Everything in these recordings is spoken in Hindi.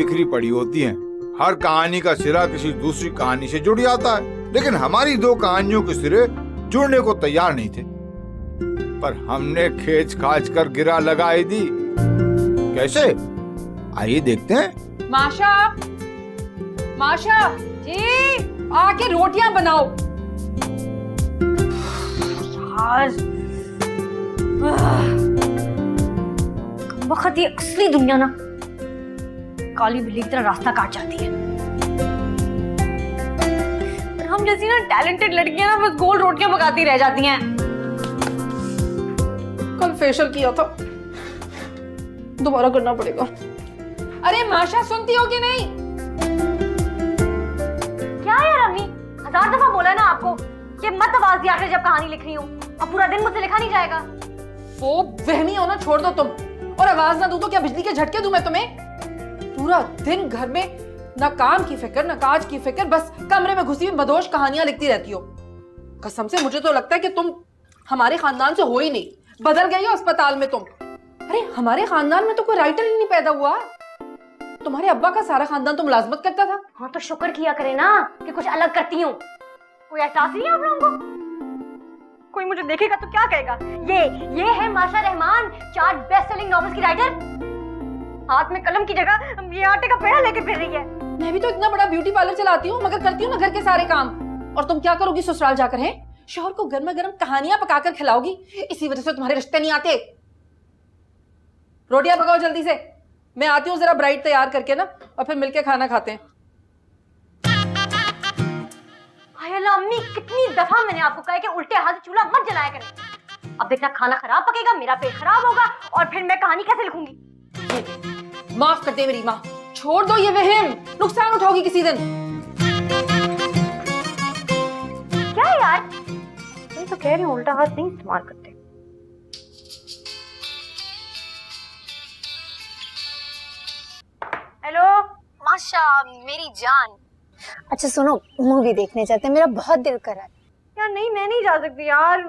बिखरी पड़ी होती हैं। हर कहानी का सिरा किसी दूसरी कहानी से जुड़ जाता है, लेकिन हमारी दो कहानियों के सिरे जुड़ने को तैयार नहीं थे। पर हमने खींच खाच कर गिरा लगाई दी। कैसे? आइए देखते हैं। माशा, माशा जी, आके रोटियां बनाओ। यार वक्त ये असली दुनिया ना काली बिल्ली की तरह रास्ता काट जाती है। और हम जैसी ना टैलेंटेड लड़कियां ना बस गोल रोटियां पकाती रह जाती हैं। कल फेशियल किया था, दोबारा करना पड़ेगा। अरे माशा, सुनती हो कि नहीं? क्या यार अम्मी, 1000 दफा बोला ना आपको कि मत आवाज दिया करें जब कहानी लिख रही हूँ। अब पूरा दिन मुझसे लिखा नहीं जाएगा। वो वहमी हो ना, छोड़ दो तुम। और आवाज ना दूं तो क्या बिजली के झटके दूं मैं तुम्हें? पूरा दिन घर में ना काम की फिक्र ना काज की फिक्र, बस कमरे में घुसी हुई मदोश कहानियां लिखती रहती हो। कसम से मुझे तो लगता है कि तुम हमारे खानदान से हो ही नहीं, बदल गई हो अस्पताल में तुम। अरे हमारे खानदान में तो कोई राइटर ही नहीं पैदा हुआ। तुम्हारे अब्बा का सारा खानदान तो मुलाजमत करता था। हाँ तो शुक्र किया करे ना कि कुछ अलग करती हूँ। कोई एहसास नहीं है आप लोगों को? कोई मुझे देखेगा तो क्या कहेगा, ये है माशा रहमान, 4 बेस्ट सेलिंग नॉवेल्स की राइटर। हाथ में कलम की जगह ये आटे का पेड़ा लेके फिर रही है। मैं भी तो इतना बड़ा ब्यूटी पार्लर चलाती हूँ, मगर करती हूँ ना घर के सारे काम। और तुम क्या करोगी ससुराल जाकर? हैं शौहर को गर्मा गर्म कहानियां पकाकर खिलाओगी। इसी वजह से तुम्हारे रिश्ते नहीं आते। रोटियां पकाओ जल्दी से, मैं आती हूँ जरा ब्राइड तैयार करके ना, और फिर मिलके खाना खाते हैं। हाय अल्लाह अम्मी, कितनी दफा मैंने आपको कहा है कि उल्टे हाथ से चूल्हा मत जलाया करें। अब देखना खाना खराब पकेगा, मेरा पेट खराब होगा, और फिर मैं कहानी कैसे लिखूंगी? माफ कर दे मेरी माँ, छोड़ दो ये वहम, नुकसान उठाओगी किसी दिन। क्या यार, मैं तो कह रही हूँ उल्टा हाथ नहीं इस्तेमाल करते। हेलो माशा, मेरी जान। अच्छा सुनो, मूवी देखने चलते हैं, मेरा बहुत दिल कर रहा है। यार नहीं, मैं नहीं जा सकती यार।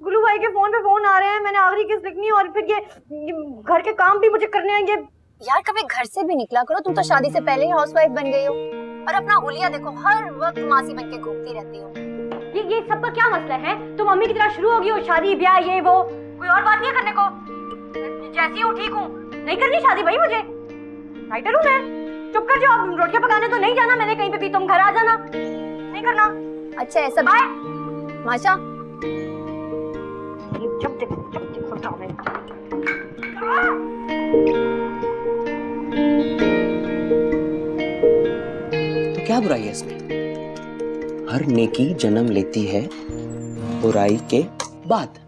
गुल्लू भाई के फोन पे फोन आ रहे हैं, मैंने आखिरी किस्त लिखनी है, और फिर ये घर के काम भी मुझे करने हैं। ये यार कभी घर से भी निकला करो, तुम तो शादी से पहले ही हाउसवाइफ बन गई हो। और अपना हुलिया देखो, हर वक्त मासी बन के घूमती रहती हो। ये सब का क्या मसला है? तुम मम्मी की तरह शुरू होगी हो शादी ब्याह ये वो, कोई और बात नहीं है करने को। जैसी हूँ ठीक हूँ, नहीं करनी शादी भाई मुझे। राइटर हूँ मैं। चुप कर जाओ, रोटियां पकाने तो नहीं जाना मैंने कहीं पे भी, तुम घर आ जाना, नहीं करना। अच्छा ऐसा बाय माशा। जब देखो ड्रामे। तो क्या बुराई है इसमें? हर नेकी जन्म लेती है बुराई के बाद।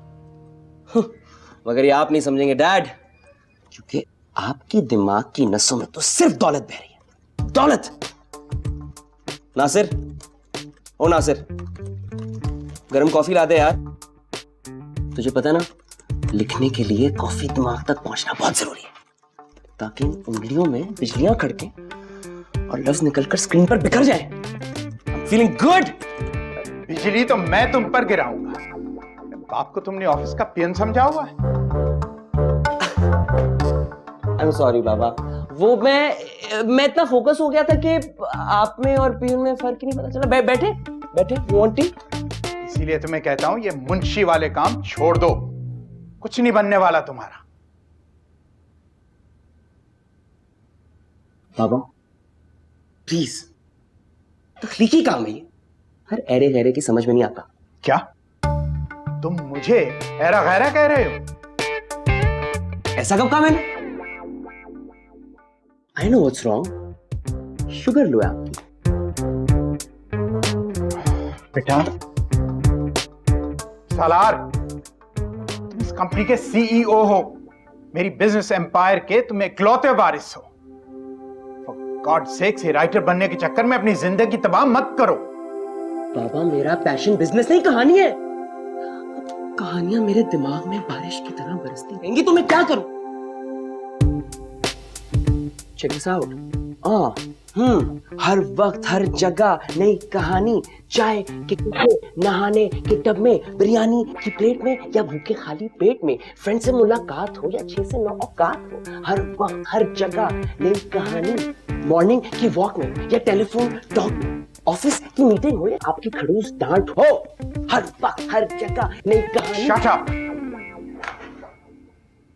मगर ये आप नहीं समझेंगे डैड, क्योंकि आपकी दिमाग की नसों में तो सिर्फ दौलत बह रही है, दौलत। नासिर, ओ नासिर, गरम कॉफी ला दे यार। तुझे पता ना, लिखने के लिए कॉफी दिमाग तक पहुंचना बहुत जरूरी है, ताकि उंगलियों में बिजलियां खड़के और लफ्ज निकलकर स्क्रीन पर बिखर जाए। I'm feeling good। बिजली तो मैं तुम पर गिराऊंगा। बाप को तुमने ऑफिस का पियन समझा हुआ है? I'm sorry बाबा, वो मैं इतना फोकस हो गया था कि आप में और पियून में फर्क ही नहीं पता चला। बैठे बैठे, you want tea? इसीलिए तुम्हें कहता हूं ये मुंशी वाले काम छोड़ दो, कुछ नहीं बनने वाला तुम्हारा। बाबा प्लीज, तख्लीकी काम है ये, हर ऐरे गैरे की समझ में नहीं आता। क्या तुम मुझे ऐरा गैरा कह रहे हो? ऐसा कब कहा मैंने? I know what's wrong। Sugar लो आपकी। बेटा सालार, तुम इस कंपनी के सीईओ हो, मेरी बिजनेस एम्पायर के तुम इकलौते वारिस हो। फॉर गॉड सेक्स, ये राइटर बनने के चक्कर में अपनी जिंदगी तबाह मत करो। बाबा मेरा पैशन बिजनेस नहीं, कहानी है। कहानियां मेरे दिमाग में बारिश की तरह बरसती रहेंगी तो मैं क्या करूं? Check this out. हर वक्त हर जगह नई कहानी, चाय के कप, नहाने के टब में, बिरयानी की प्लेट में, या भूखे खाली पेट में, फ्रेंड से मुलाकात हो या 6 से 9 औकात हो, हर वक्त हर जगह नई कहानी। मॉर्निंग की वॉक में या टेलीफोन टॉक में, ऑफिस की मीटिंग हो या आपकी खड़ूस डांट हो, हर वक्त हर जगह नई कहानी। Shut up.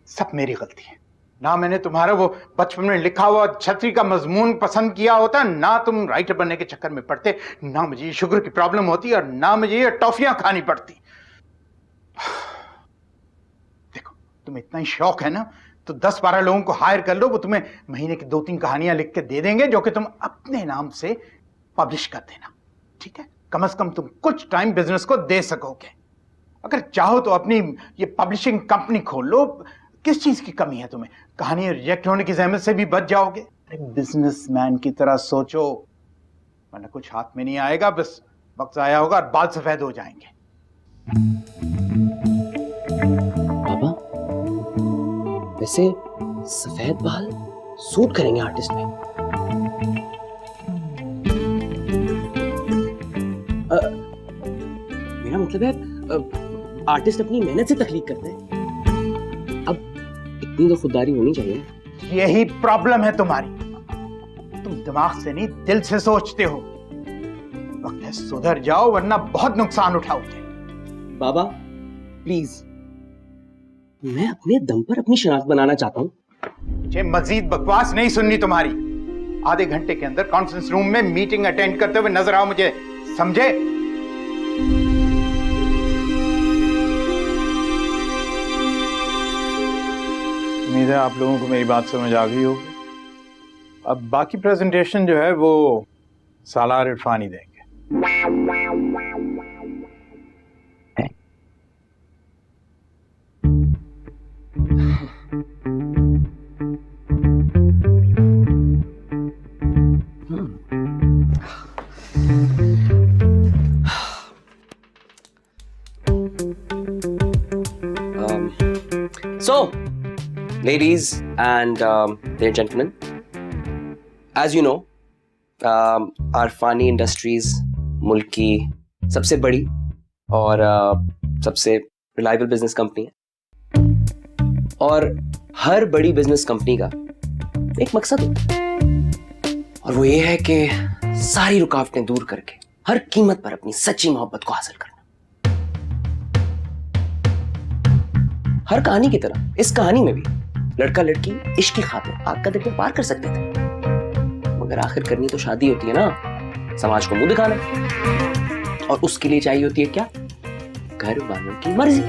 सब मेरी गलती है। ना मैंने तुम्हारा वो बचपन में लिखा हुआ छतरी का मजमून पसंद किया होता, ना तुम राइटर बनने के चक्कर में पड़ते, ना मुझे शुगर की प्रॉब्लम होती और ना मुझे ये टॉफियां खानी पड़ती। देखो तुम्हें इतना ही शौक है ना, तो 10-12 लोगों को हायर कर लो, वो तुम्हें महीने की 2-3 कहानियां लिख के दे देंगे जो कि तुम अपने नाम से पब्लिश कर देना, ठीक है? कम से कम तुम कुछ टाइम बिजनेस को दे सकोगे। अगर चाहो तो अपनी ये पब्लिशिंग कंपनी खोल लो, किस चीज की कमी है तुम्हें? कहानी रिजेक्ट होने की जहमत से भी बच जाओगे। अरे बिजनेसमैन की तरह सोचो, वरना कुछ हाथ में नहीं आएगा, बस वक्त आया होगा और बाल सफेद हो जाएंगे। पापा, वैसे सफेद बाल सूट करेंगे आर्टिस्ट में। मेरा मतलब है आर्टिस्ट अपनी मेहनत से तख्लीक करते हैं, अब इतनी तो खुददारी होनी चाहिए। यही प्रॉब्लम है तुम्हारी, तुम दिमाग से नहीं दिल से सोचते हो। वक्त है सुधर जाओ, वरना बहुत नुकसान उठाओगे। बाबा प्लीज, मैं अपने दम पर अपनी शनाख्त बनाना चाहता हूँ। मुझे मजीद बकवास नहीं सुननी तुम्हारी। आधे घंटे के अंदर कॉन्फ्रेंस रूम में मीटिंग अटेंड करते हुए नजर आओ मुझे, समझे? उम्मीद है आप लोगों को मेरी बात समझ आ गई होगी। अब बाकी प्रेजेंटेशन जो है वो सालार इरफानी देंगे। So, ladies and dear gentlemen, as you know, our Fani Industries मुल्क की सबसे बड़ी और सबसे रिलायबल बिजनेस कंपनी है, और हर बड़ी बिजनेस कंपनी का एक मकसद होता है, और वो ये है कि सारी रुकावटें दूर करके हर कीमत पर अपनी सच्ची मोहब्बत को हासिल करना। हर कहानी की तरह इस कहानी में भी लड़का लड़की इश्क की खातिर आग का दरिया पार कर सकते थे, मगर आखिर करनी तो शादी होती है ना, समाज को मुंह दिखाना, और उसके लिए चाहिए होती है क्या? घर वालों की मर्जी।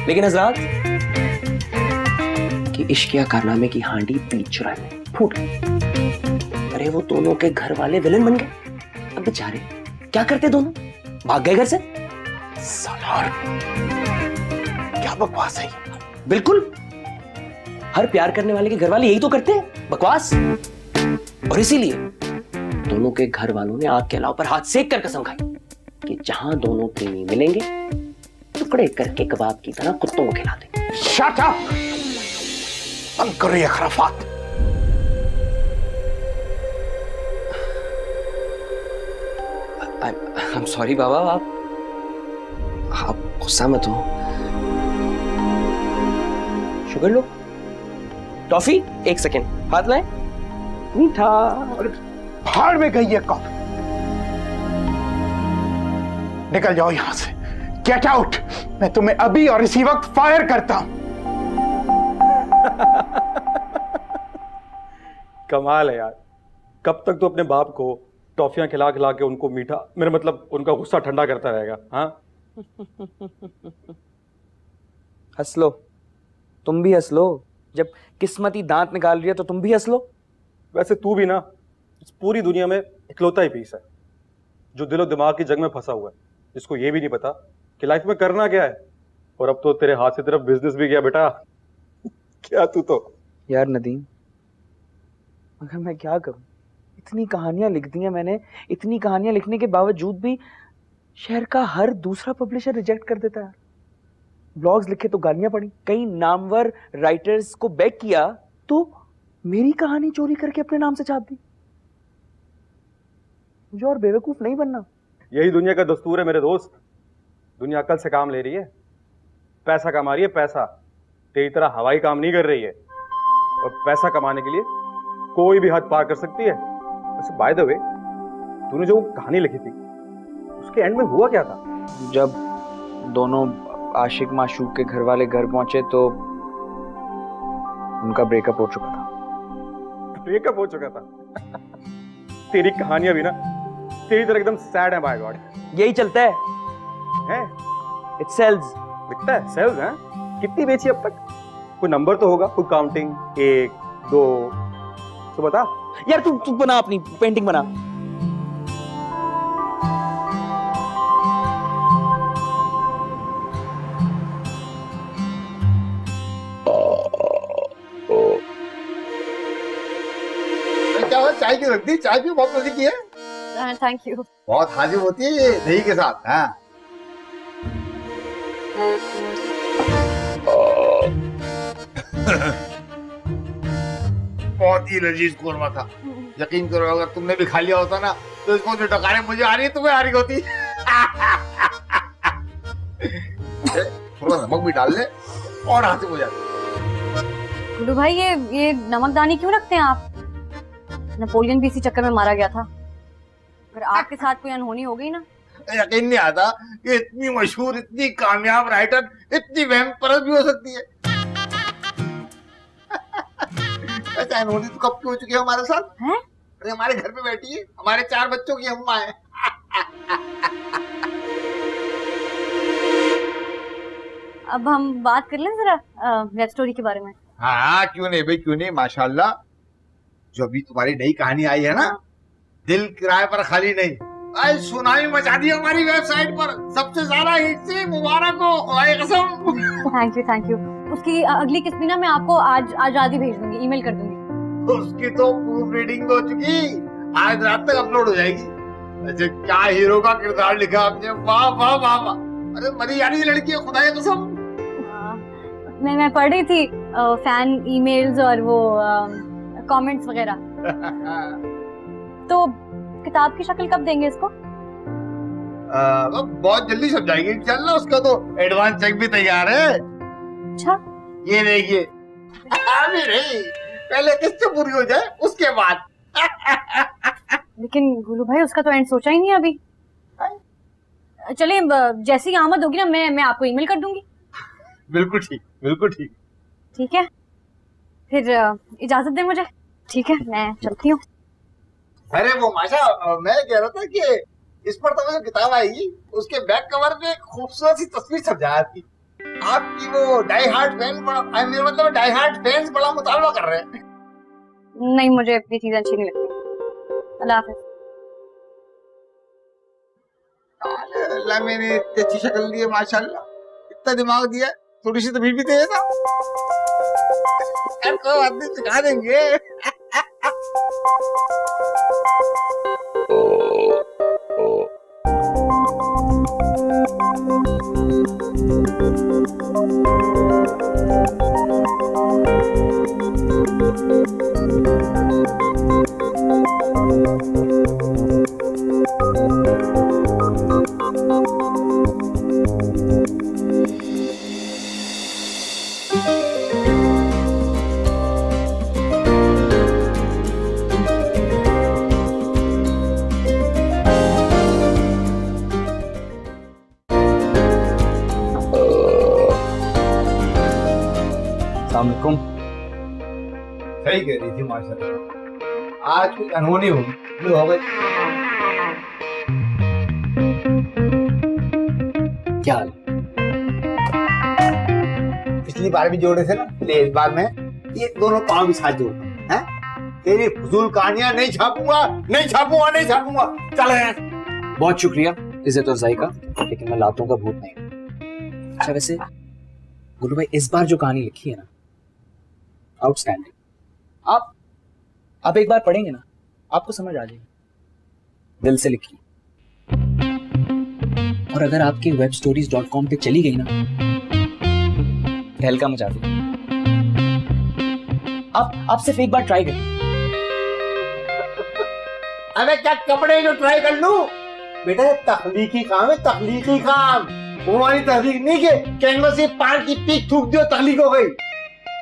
लेकिन हजरात, कि इश्क या कारनामे की हांडी बीच चुराए में फूट गई। अरे वो दोनों के घर वाले विलन बन गए। अब बेचारे क्या करते दोनों? भाग गए घर से। सालार, क्या बकवास है ये? बिल्कुल, हर प्यार करने वाले के घर वाले यही तो करते हैं, बकवास। और इसीलिए दोनों के घर वालों ने आग के अलाव पर हाथ सेक कर कसम खाई कि जहां दोनों प्रेमी मिलेंगे, टुकड़े करके कबाब की तरह कुत्तों को खिला देंगे। Shut up! बंद करो ये खराफात। I'm sorry बाबा, आप गुस्सा मत हो। शुगर लो, टॉफी, एक सेकेंड, हाथ लाए, मीठा। भाड़ में गई है कॉफी। निकल जाओ यहां से, गेट आउट। मैं तुम्हें अभी और इसी वक्त फायर करता हूं। कमाल है यार, कब तक तो अपने बाप को टॉफियां खिला खिला के उनको मीठा, मेरा मतलब उनका गुस्सा ठंडा करता रहेगा? हाँ हंस लो, तुम भी हंस लो। जब किस्मत ही दांत निकाल रही है तो तुम भी हंस लो। वैसे तू भी ना इस पूरी दुनिया में इकलौता ही पीस है जो दिलो दिमाग की जंग में फंसा हुआ है, जिसको ये भी नहीं पता कि लाइफ में करना क्या है। और अब तो तेरे हाथ से तरफ बिजनेस भी गया बेटा। क्या तू तो यार नदीम, मगर मैं क्या करूं? इतनी कहानियां लिख दी हैं मैंने, इतनी कहानियां लिखने के बावजूद भी शहर का हर दूसरा पब्लिशर रिजेक्ट कर देता है। ब्लॉग्स लिखे तो गालियां पड़ी, कई नामवर राइटर्स को बैक किया तो मेरी कहानी चोरी करके अपने नाम से छाप दी। मुझे और बेवकूफ नहीं बनना। यही दुनिया का दस्तूर है मेरे दोस्त। दुनिया अकल से काम ले रही है, पैसा कमा रही है, पैसा। तेरी तरह हवाई काम नहीं कर रही है। और पैसा कमाने के लिए कोई भी हद पार कर सकती है। वैसे बाय द वे, तूने जो कहानी लिखी थी उसके एंड में हुआ क्या था? जब दोनों आशिक माशूक के घर वाले घर पहुंचे तो उनका ब्रेकअप हो चुका था। ब्रेकअप हो चुका था? तेरी कहानियां भी ना तेरी तरह एकदम सैड है बाय गॉड। यही चलता है, है? It sells. दिखता है सेल्स है? कितनी बेची अब तक? कोई नंबर तो होगा, कोई काउंटिंग, 1 2 तो बता यार। तू बना, अपनी पेंटिंग बना। क्या हुआ? चाय क्यों रख दी? चाय भी बहुत मजे की है। Thank you. बहुत हाजिर होती है ये दही के साथ। हाँ बहुत ही लजीज कोरमा था। यकीन करो अगर तुमने भी खा लिया होता ना तो इसको जो टकारे मुझे आ रही है तुम्हें आ रही होती। थोड़ा नमक भी डाल ले और हाथ हो जाता। गुरु भाई ये नमकदानी क्यों रखते हैं आप? नेपोलियन भी इसी चक्कर में मारा गया था। अगर आपके साथ कोई अनहोनी हो गई ना, यकीन नहीं आता कि इतनी मशहूर, इतनी कामयाब राइटर इतनी वहम परस्त भी हो सकती है। ऐसा अनहोनी तो कब की हो चुकी है हमारे साथ हैं? अरे हमारे घर पे बैठी है, हमारे 4 बच्चों की अम्मा है। अब हम बात कर लें जरा वेब स्टोरी के बारे में। हाँ क्यों नहीं भाई, क्यों नहीं। माशाल्लाह जो अभी तुम्हारी नई कहानी आई है ना, दिल किराए पर खाली नहीं, आज सुनामी मचा दी हमारी वेबसाइट पर। सबसे ज्यादा हिट से मुबारक हो, खुदाए कसम। Thank you. उसकी अगली किस्त भी ना मैं आपको आज रात ही भेज दूंगी, ईमेल कर दूंगी। उसकी तो प्रूफ रीडिंग हो चुकी, आज रात तक अपलोड हो जाएगी। अच्छा क्या हीरो का किरदार लिखा आपने, वाह वाह वाह वाह। अरे मरी यानी ये लड़की है, खुदाए कसम। मैं पढ़ रही थी फैन ईमेल्स और वो कमेंट्स वगैरह। तो किताब की शक्ल कब देंगे इसको? बहुत जल्दी सब जाएगी। चल ना, उसका तो एडवांस चेक भी तैयार है। अच्छा ये देखिए। अभी नहीं, पहले किस्त पूरी हो जाए उसके बाद। लेकिन गुरु भाई उसका तो एंड सोचा ही नहीं अभी। चलिए जैसी ही आमद होगी ना मैं आपको ईमेल कर दूंगी। बिल्कुल ठीक, बिल्कुल ठीक। ठीक है, फिर इजाजत दे मुझे। ठीक है, मैं चलती हूँ। अरे वो माशा, मैं कह रहा था कि इस पर तो जो किताब आएगी उसके बैक कवर पे एक खूबसूरत सी तस्वीर छप जाती। आपकी वो डाई हार्ड फैन, मेरा मतलब डाई हार्ड फैंस बड़ा मुतालबा कर रहे हैं। नहीं, मुझे अपनी चीजें अच्छी नहीं लगती। अल्लाह हाफिज। अल्लाह मैंने इतनी अच्छी शक्ल दी है, माशाल्लाह इतना दिमाग दिया, थोड़ी सी तबीयत भी तेज ना। यार कोई बात नहीं, सिखा देंगे। सही कह रही थी माशाल्लाह, आज कुछ अनहोनी होगी जो हो गई। क्या हाल? पिछली बार भी जोड़े थे ना, इस बार मैं ये दोनों पांव भी साथ जोड़ता हैं। तेरी फजूल कहानियां नहीं छापूंगा, नहीं छापूंगा, नहीं छापूंगा। चल यहाँ। बहुत शुक्रिया इज्जत अफजाई का, लेकिन मैं लातों का भूत नहीं। अच्छा वैसे गुरु भाई, इस बार जो कहानी लिखी है ना, आउटस्टैंडिंग। आप एक बार पढ़ेंगे ना, आपको समझ आ जाएगी। दिल से लिखी, और अगर आपकी webstories.com पे चली गई ना, तहलका मचा देगी। आप सिर्फ एक बार ट्राई करें। अबे क्या कपड़े जो ट्राई कर लूं? बेटा तखलीकी काम है, तखलीकी काम। वो वाली तहरीक नहीं के कैनवस से पान की पीक थूक दियो, तखलीक हो गई।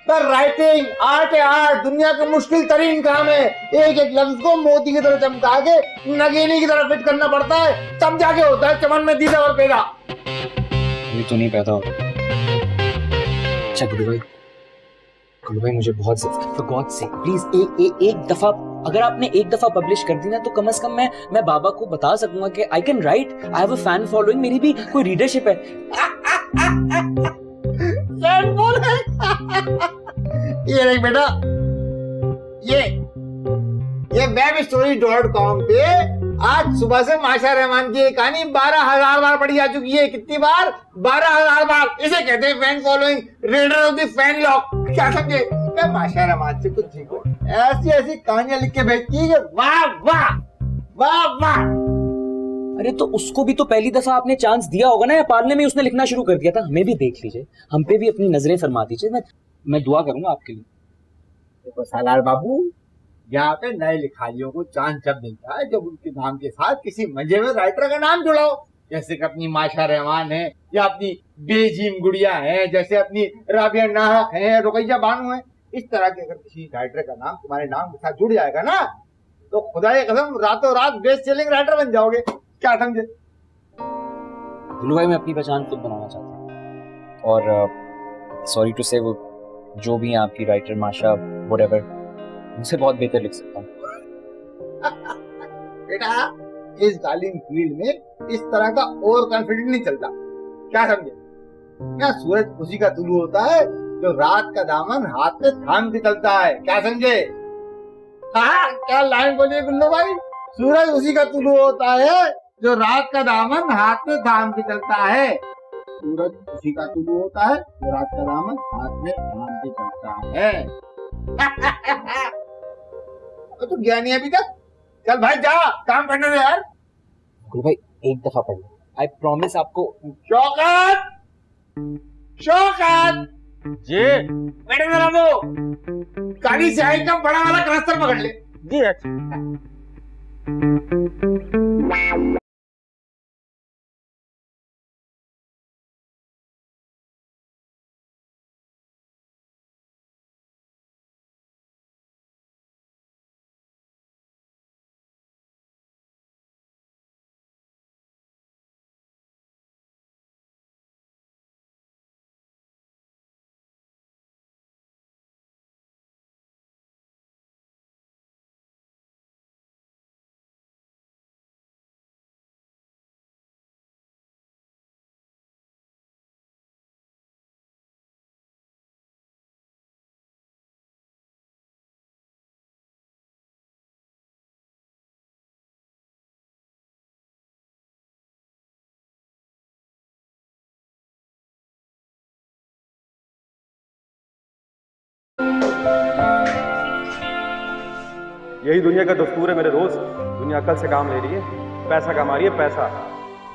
पर राइटिंग आर्ट है, आर्ट दुनिया का मुश्किल तरीन काम है। एक एक लफ्ज को मोती की तरह चमका के नगीनी की तरह फिट करना पड़ता है, तब जाके होता है चमन में दीदा और पैदा। ये तो नहीं पैदा होता। अच्छा गुरु भाई मुझे बहुत फॉर गॉड से प्लीज एक दफा, अगर आपने एक दफा पब्लिश कर दी ना तो कम से कम मैं बाबा को बता सकूंगा कि I can write, I have a fan following, मेरी भी कोई रीडरशिप है। फैन बोल है। ये देख बेटा, ये webstory.com पे आज सुबह से माशा रहमान की एक कहानी 12,000 बार पढ़ी जा चुकी है। कितनी बार? 12,000 बार। इसे कहते हैं fan following, reader of the fan lock. क्या समझे? मैं माशा रहमान से कुछ सीखो, ऐसी ऐसी कहानियां लिख के भेजती है कि वाह वाह वाह वाह। अरे तो उसको भी तो पहली दफा आपने चांस दिया होगा ना, या पालने में उसने लिखना शुरू कर दिया था। हमें भी देख लीजिए, हम पे भी अपनी नजरें फरमा दीजिए। मैं दुआ करूंगा आपके लिए। देखो सालार बाबू, यहाँ पे नए लिखारियों को चांस जब मिलता है जब उनके नाम के साथ किसी मजे में राइटर का नाम जुड़ाओ, जैसे कि अपनी माशा रहमान है, या अपनी बेजीम गुड़िया है, जैसे अपनी राबिया नाहक है, रुकैया बानू है। इस तरह के अगर किसी राइटर का नाम तुम्हारे नाम के साथ जुड़ जाएगा ना, तो खुदा की कसम रातों रात बेस्ट सेलिंग राइटर बन जाओगे। क्या समझे? गुल्लू भाई मैं अपनी पहचान खुद बनाना चाहता हूँ, और सॉरी टू से वो जो भी है आपकी राइटर माशा व्हाटएवर, उनसे बहुत बेहतर लिख सकता हूँ। बेटा इस गालिंग फील्ड में इस तरह का ओवर कॉन्फिडेंस नहीं चलता। क्या समझे? क्या सूरज उसी का तुलू होता है जो रात का दामन हाथ में थाम के चलता है। क्या समझे? हाँ, क्या लाइन बोलिए गुल्लू भाई? सूरज उसी का तुलू होता है जो रात का दामन हाथ में थाम के चलता है। सूरज उसी का तुलू होता है जो रात का दामन हाथ में थाम के चलता है। तो ज्ञानी अभी तक? चल भाई जा, काम करने दे यार। गुल्लू भाई एक दफा पढ़ लो, आई प्रॉमिस आपको। शौकत, शौकत जी बेटे जरा वो काली स्याही का बड़ा वाला क्लस्टर पकड़ ले। जी यही दुनिया का दस्तूर है मेरे दोस्त। दुनिया अकल से काम ले रही है, पैसा कमा रही है, पैसा।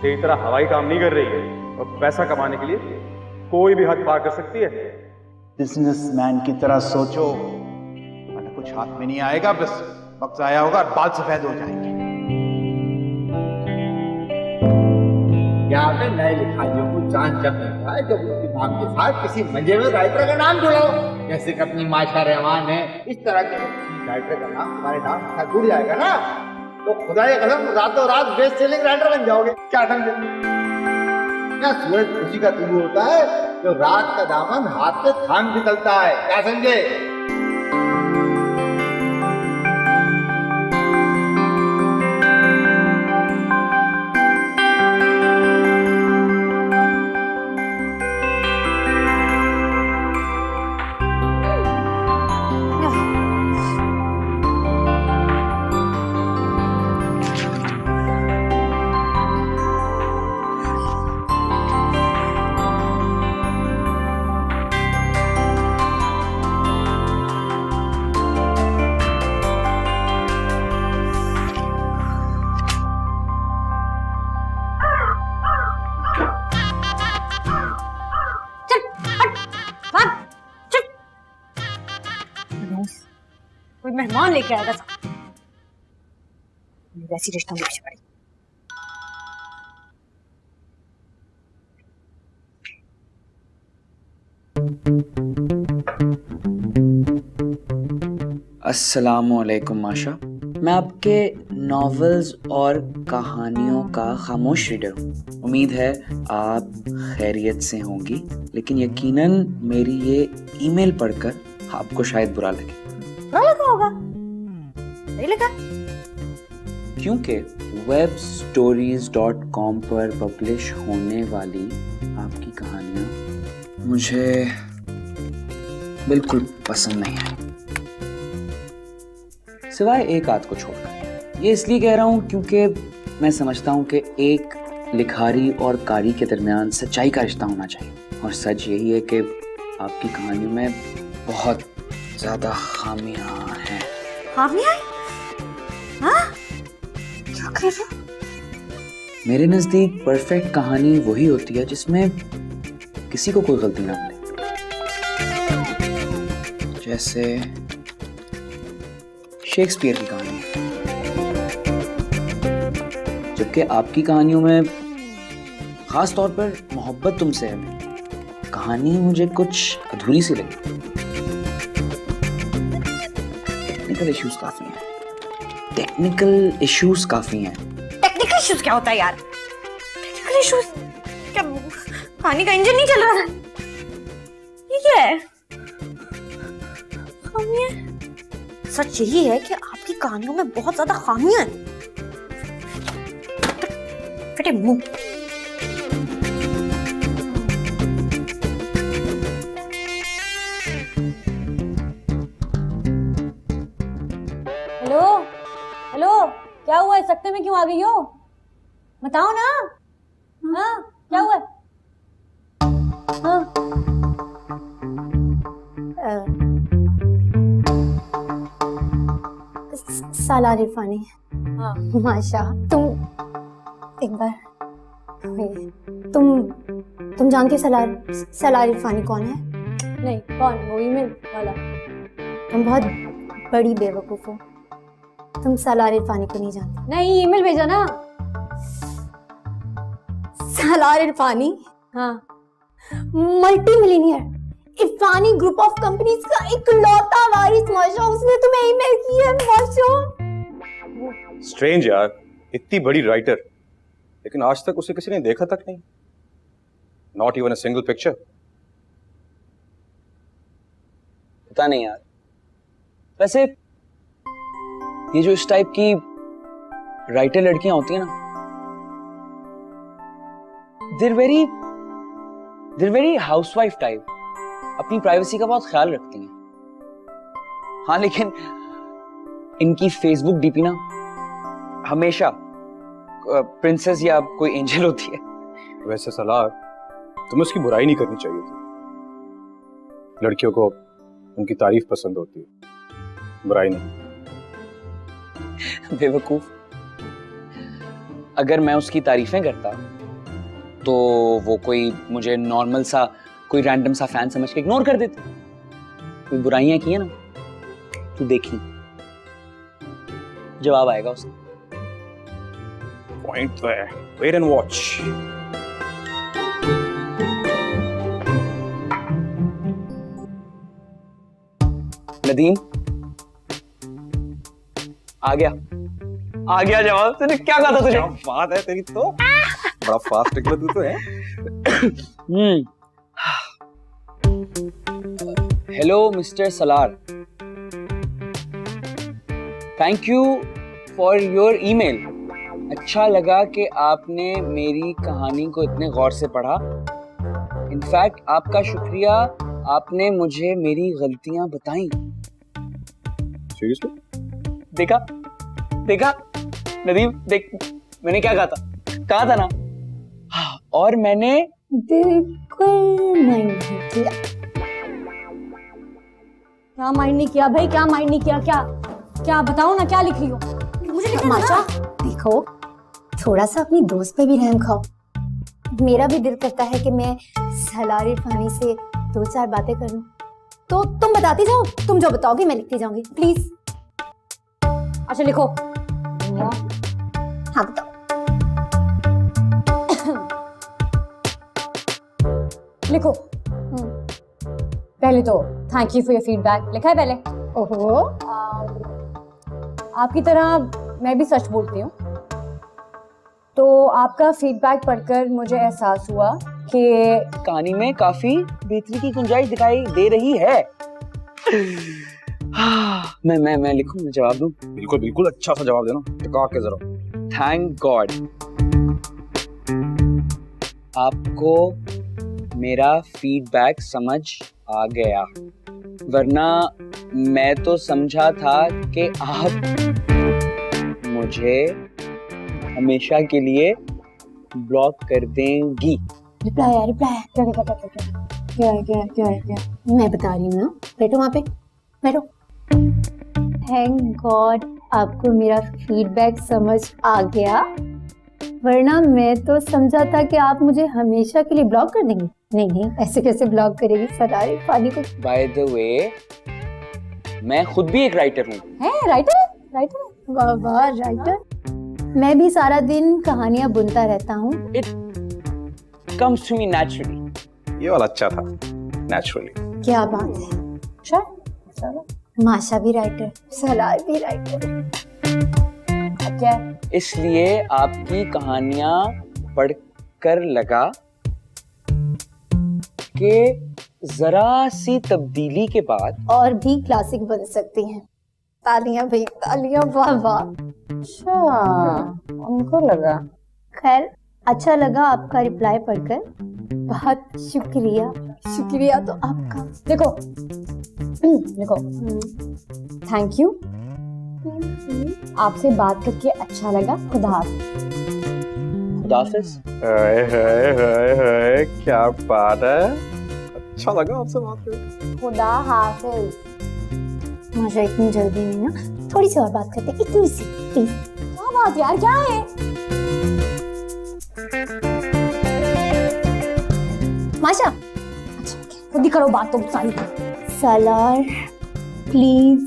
तेरी तरह हवाई काम नहीं कर रही है, और पैसा कमाने के लिए कोई भी हद पार कर सकती है। बिजनेसमैन की तरह सोचो, वरना कुछ हाथ में नहीं आएगा, बस वक्त आया होगा और बाल सफेद हो जाएंगे। यहाँ पे नए लिखारियों को चांस जब मिलता है जब उनके नाम के साथ किसी मजे में राइटर का नाम जुड़ाओ, जैसे कि अपनी माशा रहमान है। इस तरह के राइटर का नाम तुम्हारे नाम के साथ जुड़ जाएगा ना, तो खुदा की कसम रातों रात बेस्ट सेलिंग राइटर बन जाओगे। क्या समझे? क्या सूरज उसी का तुलू होता है जो रात का दामन हाथ में थाम के चलता है। क्या समझे? कोई मेहमान लेके आएगा सब। वैसी रिश्तों में पीछे पड़ी। अस्सलामुअलैकुम माशा। मैं आपके नॉवेल्स और कहानियों का खामोश रीडर हूँ। उम्मीद है आप खैरियत से होंगी, लेकिन यकीनन मेरी ये ईमेल पढ़कर आपको शायद बुरा लगे। बुरा लगा होगा? नहीं लगा? क्योंकि webstories.com पर पब्लिश होने वाली आपकी कहानियाँ मुझे बिल्कुल पसंद नहीं आई, सिवाय एक आध को छोड़कर। ये इसलिए कह रहा हूँ क्योंकि मैं समझता हूँ कि एक लिखारी और कारी के दरमियान सच्चाई का रिश्ता होना चाहिए, और सच यही है कि आपकी कहानियों में बहुत ज्यादा खामियां हैं। खामियां? हाँ? क्या कह रहे हो? मेरे नजदीक परफेक्ट कहानी वही होती है जिसमें किसी को कोई गलती ना मिले, जैसे शेक्सपियर की कहानी। जबकि आपकी कहानियों में खास तौर पर मोहब्बत तुमसे है कहानी मुझे कुछ अधूरी सी लगी। टेक्निकल इश्यूज काफी हैं। टेक्निकल इश्यूज काफी हैं। टेक्निकल इश्यूज क्या होता है यार? टेक्निकल इश्यूज क्या? कहानी का इंजन नहीं चल रहा था? ये क्या है? खामियां? सच यही है कि आपकी कहानियों में बहुत ज्यादा खामियां हैं। फटे मुंह। हेलो हेलो, क्या हुआ? इस सकते में क्यों आ गई हो? बताओ ना। हाँ, क्या हुआ? हाँ। सालार इरफानी। हाँ। माशा, तुम एक बार तुम जानती हो सालार इरफानी कौन है? नहीं, कौन? वो ईमेल वाला? तुम बहुत बड़ी बेवकूफ हो। तुम सालार इरफानी को नहीं जानती। नहीं, ईमेल भेजा ना। सालार इरफानी हाँ। Multi millionaire इरफानी group of companies का इकलौता वारिस माशा, उसने तुम्हें ईमेल की है माशा। स्ट्रेंज यार, इतनी बड़ी राइटर, लेकिन आज तक उसे किसी ने देखा तक नहीं। Not even a single picture. पता नहीं यार, वैसे ये जो इस टाइप की राइटर लड़कियां होती हैं ना, they're very हाउसवाइफ टाइप, अपनी प्राइवेसी का बहुत ख्याल रखती हैं। हाँ, लेकिन इनकी फेसबुक डीपी ना हमेशा प्रिंसेस या कोई एंजल होती है। वैसे सलार, तुम्हें उसकी बुराई नहीं करनी चाहिए थी। लड़कियों को उनकी तारीफ पसंद होती है, बुराई नहीं। बेवकूफ, अगर मैं उसकी तारीफें करता तो वो कोई मुझे नॉर्मल सा, कोई रैंडम सा फैन समझ के इग्नोर कर देती। कोई बुराइयां की है ना, तू देखी, जवाब आएगा उसका। पॉइंट तो है, वेट एंड वॉच। नदीम, आ गया जवाब। तूने क्या कहा था? तुझे बात है तेरी तो, बड़ा फास्ट निकला तू तो है। Hello mister Salaar, thank you for your email. अच्छा लगा कि आपने मेरी कहानी को इतने गौर से पढ़ा। इनफैक्ट आपका शुक्रिया, आपने मुझे मेरी गलतियां बताई। सीरियसली? देखा नदीम, देख मैंने क्या कहा था ना। हाँ, और मैंने बिल्कुल माइंड नहीं किया। क्या माइंड नहीं किया भाई? क्या माइंड नहीं किया? क्या बताओ ना, क्या लिख रही हो? मुझे लिखना माशा, देखो थोड़ा सा अपनी दोस्त पे भी रहम खाओ। मेरा भी दिल करता है कि मैं सालार इरफानी से 2-4 बातें कर लूं। तो तुम बताती जाओ, तुम जो बताओगे मैं लिखती जाऊंगी, प्लीज। अच्छा लिखो। हाँ बताओ। लिखो। पहले तो thank you for your feedback लिखा है पहले। ओहो, आपकी तरह मैं भी सच बोलती हूँ। तो आपका फीडबैक पढ़कर मुझे एहसास हुआ कि कहानी में काफी बेहतरी की गुंजाइश दिखाई दे रही है। मैं लिखूं, मैं जवाब दूं? बिल्कुल बिल्कुल, अच्छा सा जवाब देना, टिका के जरा। थैंक गॉड आपको मेरा फीडबैक समझ आ गया, वरना मैं तो समझा था कि आप मुझे हमेशा के लिए ब्लॉक कर देंगी। रिप्लाई है, क्या मैं बता रही हूँ ना। बैठो वहाँ पे, बैठो। थैंक गॉड आपको मेरा फीडबैक समझ आ गया, वरना मैं तो समझा था कि आप मुझे हमेशा के लिए ब्लॉक कर देंगे। नहीं, ऐसे कैसे ब्लॉक करेगी सरारी पानी को। बाय द वे, मैं खुद भी एक राइटर हूँ। है राइटर? वाह वाह, राइटर। मैं भी सारा दिन कहानियां बुनता रहता हूँ। It comes to me naturally. ये वाला अच्छा था, नेचुरली। क्या बात है। चलो, माशा भी राइटर, सलार भी राइटर। क्या? इसलिए आपकी कहानियां पढ़कर लगा कि जरा सी तब्दीली के बाद और भी क्लासिक बन सकती हैं। तालियां भाई, तालियां, वाह वाह। अच्छा, उनको लगा। खैर, अच्छा लगा आपका रिप्लाई पढ़कर। बहुत शुक्रिया तो आपका। देखो थैंक यू। आपसे बात करके अच्छा लगा। खुदा खुदाफिज। क्या बात है, अच्छा लगा आपसे बात करके। खुदा हाफिज। माशा, इतनी जल्दी नहीं ना, थोड़ी सी और बात करते हैं, इतनी सी प्लीज। क्या बात यार, क्या है? माशा, अच्छा खुद ही करो बात तो सारी। सालार प्लीज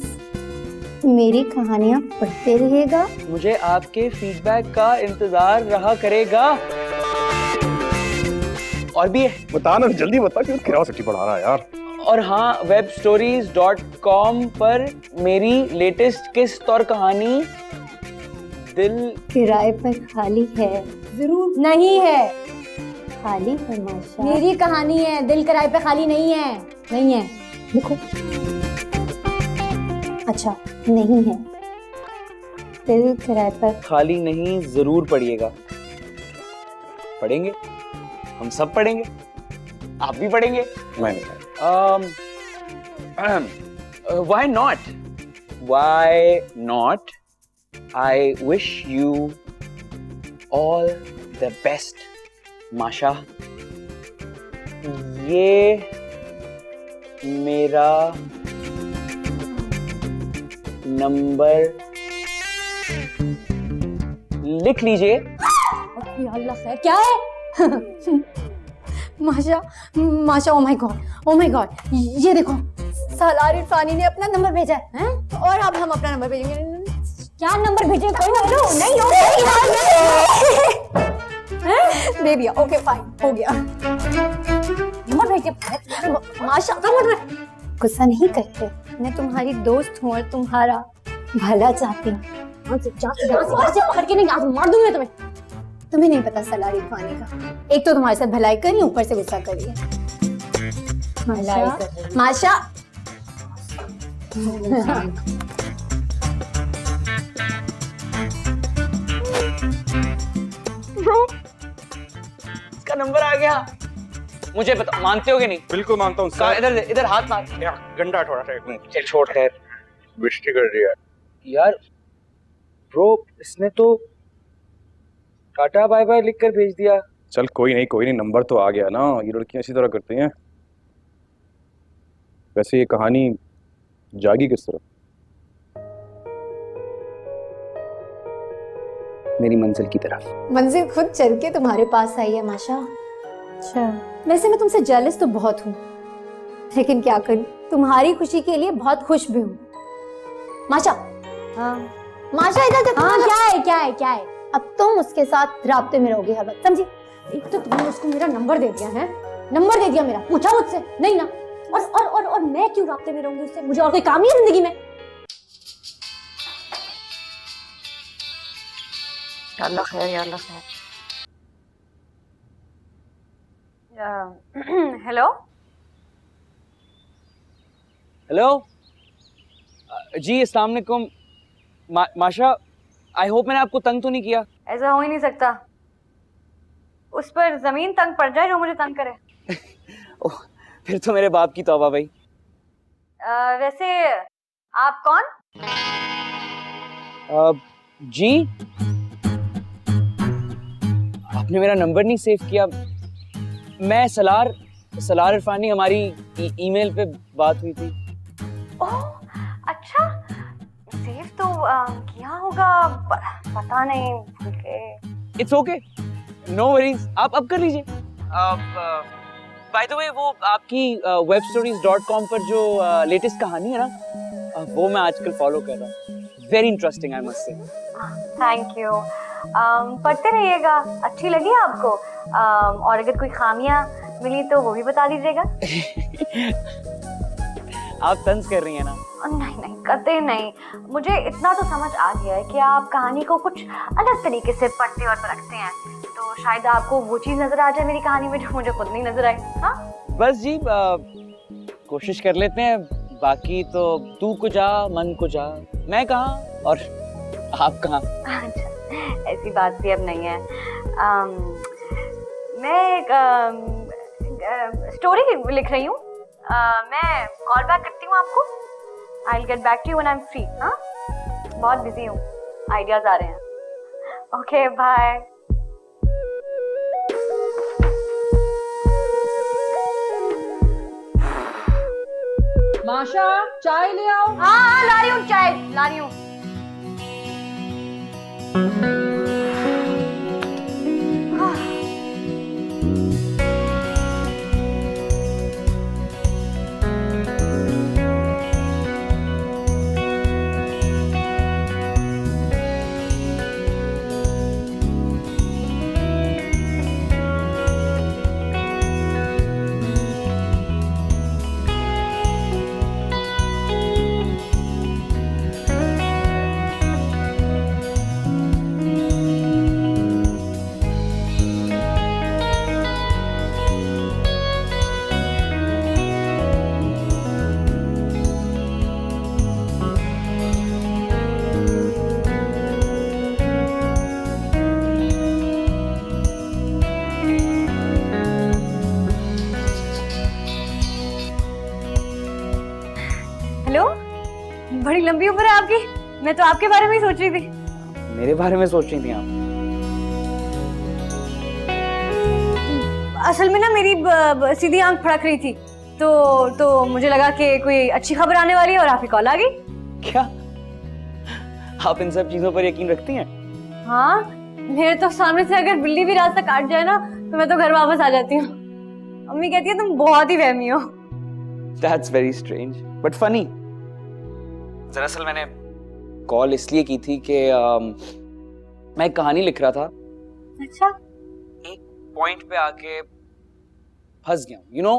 मेरी कहानियां पढ़ते रहिएगा। मुझे आपके फीडबैक का इंतजार रहा करेगा। और भी है, बता ना, जल्दी बता, क्यों क्यूरियोसिटी बढ़ा रहा है यार। और हाँ, webstories.com पर मेरी लेटेस्ट किस्त और कहानी दिल किराए पर खाली है। जरूर नहीं है, खाली है माशा। मेरी कहानी है, दिल किराए पे खाली नहीं है। देखो, अच्छा नहीं है, दिल किराए पर खाली नहीं, जरूर पढ़िएगा। पढ़ेंगे, हम सब पढ़ेंगे, आप भी पढ़ेंगे। मैं नहीं। Why not? I wish you all the best, माशा। ये मेरा नंबर लिख लीजिए। अल्लाह खैर, क्या है? माशा, ओ माय गॉड, ये देखो, सालार इरफानी ने अपना नंबर भेजा है, और अब हम अपना नंबर भेजेंगे। क्या नंबर भेजे? कोई नंबर नहीं हो दे दिया। ओके फाइन, हो गया। नंबर भेजे माशा का नंबर। गुस्सा नहीं करते, मैं तुम्हारी दोस्त हूँ और तुम्हारा भला चाहती हूँ। पकड़ के नहीं, मार दूंगी तुम्हें। तुम्हें नहीं पता सलार इरफानी का। एक तो तुम्हारे साथ भलाई करी, ऊपर से गुस्सा करी है। माशा ब्रो, इसका नंबर आ गया। मुझे बता, मानते हो कि नहीं? बिल्कुल मानता हूँ सर। इधर हाथ मार। गंदा थोड़ा सा, एक मिनट। चल छोड़, खैर। बेइज्जती कर दिया यार ब्रो, इसने तो टाटा बाय बाय लिख कर भेज दिया। चल कोई नहीं, नंबर तो आ गया ना। ये लड़कियां इसी तरह करती हैं। वैसे ये कहानी जागी किस तरह? मेरी मंजिल की तरफ। मंजिल खुद चल के तुम्हारे पास आई है माशा। अच्छा, वैसे मैं तुमसे जेलस तो बहुत हूँ, लेकिन क्या करूं, तुम्हारी खुशी के लिए बहुत खुश भी हूँ। माशा, हाँ माशा, इधर देखो। हाँ, क्या है? अब तुम उसके साथ राब्ते में रहोगे हर वक्त, समझी? एक तो तुमने उसको मेरा नंबर दे दिया है, नंबर दे दिया मेरा, पूछा मुझसे नहीं ना, और मैं क्यों रास्ते में रहूंगी उससे? मुझे और कोई काम नहीं है जिंदगी में? अल्लाह खैर या अल्लाह खैर। हेलो हेलो जी, अस्सलाम वालेकुम। माशा, आई होप मैंने आपको तंग तो नहीं किया। ऐसा हो ही नहीं सकता, उस पर जमीन तंग पड़ जाए जो मुझे तंग करे। ओह, फिर तो मेरे बाप की तौबा भाई। वैसे आप कौन? जी, आपने मेरा नंबर नहीं सेव किया। मैं सलार इरफानी, हमारी ईमेल पे बात हुई थी। ओह अच्छा, सेव तो किया होगा, पता नहीं, भूल गए। इट्स ओके, नो वरीज, आप अब कर लीजिए। बाय द वे, वो आपकी webstories.com पर जो लेटेस्ट कहानी है ना, वो मैं आजकल फॉलो कर रहा हूँ। Very interesting, I must say. Thank you. पढ़ते रहिएगा, अच्छी लगी आपको? और अगर कोई खामियां मिली तो वो भी बता दीजिएगा। आप तंज कर रही हैं ना? नहीं नहीं, करते नहीं। मुझे इतना तो समझ आ गया है कि आप कहानी को कुछ अलग तरीके से पढ़ते और परखते हैं, तो शायद आपको वो चीज नजर आ जाए मेरी कहानी में जो मुझे खुद नहीं नजर आई। हाँ बस जी, कोशिश कर लेते हैं। बाकी तो तू को जा, मन को जा, मैं कहाँ और आप कहाँ। अच्छा, ऐसी बात भी अब नहीं है। मैं एक स्टोरी लिख रही हूँ। मैं कॉल बैक करती हूँ आपको। I'll get back to you when I'm free. हाँ, बहुत बिजी हूँ, आइडियाज आ रहे हैं। Okay bye. माशा, चाय ले आओ। हाँ ला रही हूँ, चाय ला रही हूँ। हेलो, बड़ी लंबी उम्र है आपकी। मैं तो आपके बारे में ही सोच रही थी। मेरे बारे में सोच रही थी आप? असल में ना मेरी सीधी आंख फड़क रही थी, तो मुझे लगा कि कोई अच्छी खबर आने वाली है और आपकी कॉल आ गई। क्या आप इन सब चीजों पर यकीन रखती हैं? हाँ, मेरे तो सामने से अगर बिल्ली भी रास्ता काट जाए ना, तो मैं तो घर वापस आ जाती हूँ। अम्मी कहती है तुम बहुत ही वहमी हो। That's very strange, but funny. दरअसल मैंने कॉल इसलिए की थी कि मैं एक कहानी लिख रहा था। अच्छा, एक पॉइंट पे आके फंस गया, यू नो,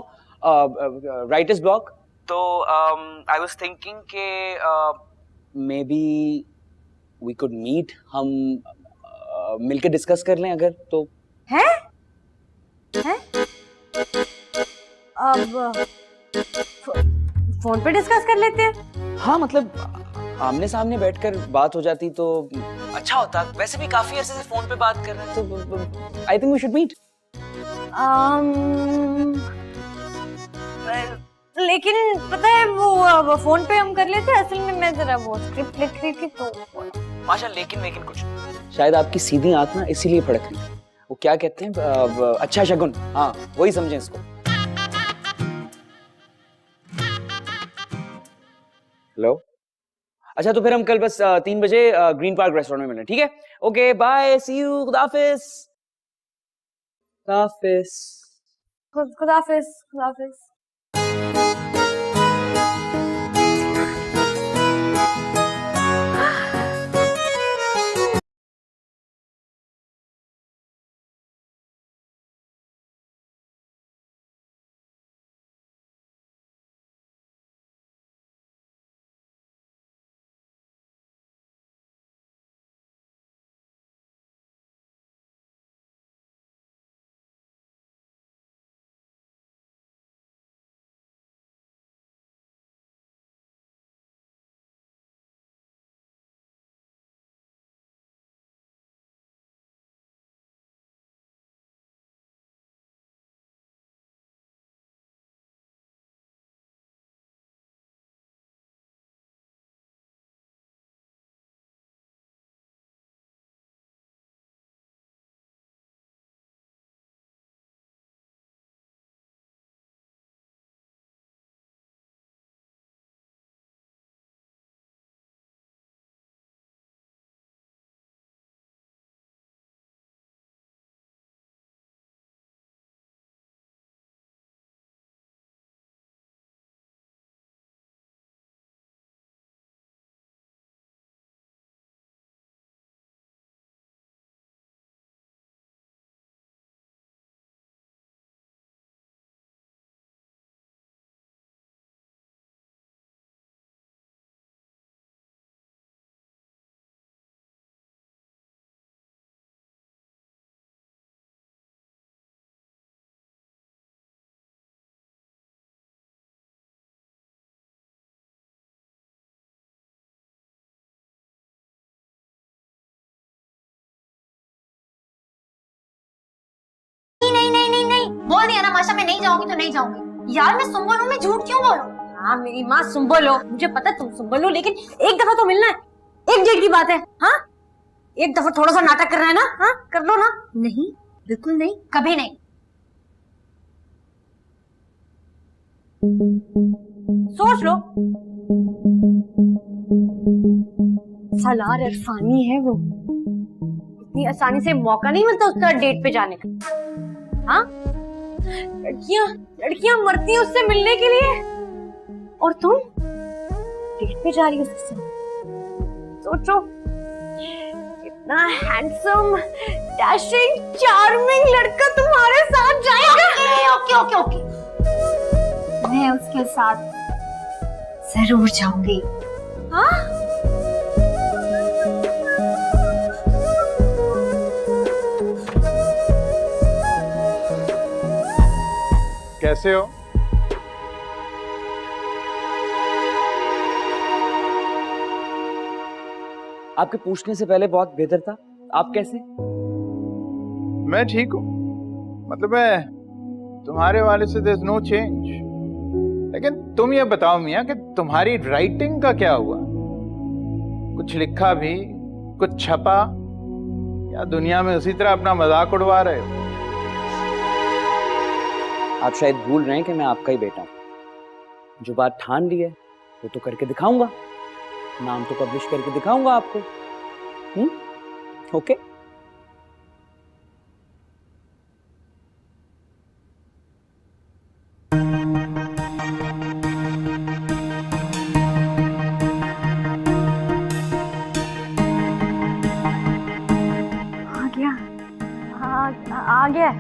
राइटर्स ब्लॉक। तो आई वाज थिंकिंग कि maybe we could meet, हम मिलकर डिस्कस कर लें अगर तो। हैं? हैं? अब फोन पे डिस्कस कर लेते हैं। हाँ, मतलब आमने सामने बैठकर बात हो जाती तो अच्छा होता। वैसे भी काफी अरसे से फोन पे बात कर रहे हैं, तो I think we should meet. लेकिन पता है वो फोन पे हम कर लेते हैं, असल में मैं जरा वो स्क्रिप्ट लिख रही थी तो। माशा, लेकिन कुछ शायद आपकी सीधी आंख ना इसीलिए फड़क रही है। वो क्या कहते हैं, अच्छा शगुन, हाँ वही समझें इसको। हेलो, अच्छा तो फिर हम कल बस 3 बजे ग्रीन पार्क रेस्टोरेंट में मिलें, ठीक है? ओके बाय, सी यू, खुदाफिज। खुदाफिज। खुदाफिज, खुदाफिज। बोल दिया ना माशा, मैं नहीं जाऊंगी तो नहीं जाऊंगी। यार मैं सुंबल हूँ, मैं झूठ क्यों बोलूं? हाँ मेरी माँ सुंबल हो, मुझे पता है तुम सुंबल हो, लेकिन एक दफा तो मिलना है, एक डेट की बात है। हाँ एक दफा थोड़ा सा नाटक करना है ना, हाँ कर लो ना। नहीं, बिल्कुल नहीं, कभी नहीं। सोच लो। सलार इरफानी है वो, इतनी आसानी से मौका नहीं मिलता उसका डेट पे जाने का। हाँ लड़कियां मरती हैं उससे मिलने के लिए, और तुम डेट पे जा रही हो उसके साथ। सोचो इतना हैंडसम, डैशिंग, चार्मिंग लड़का तुम्हारे साथ जाएगा। ओके ओके ओके, मैं उसके साथ जरूर जाऊंगी। हाँ कैसे हो? आपके पूछने से पहले बहुत बेहतर था। आप कैसे? मैं ठीक हूँ, मतलब मैं तुम्हारे वाले से देयर इज नो चेंज। लेकिन तुम ये बताओ मियाँ कि तुम्हारी राइटिंग का क्या हुआ? कुछ लिखा भी, कुछ छपा, या दुनिया में उसी तरह अपना मजाक उड़वा रहे हो? आप शायद भूल रहे हैं कि मैं आपका ही बेटा हूं। जो बात ठान ली है वो तो करके दिखाऊंगा, नाम तो पब्लिश करके दिखाऊंगा आपको। ओके आ गया।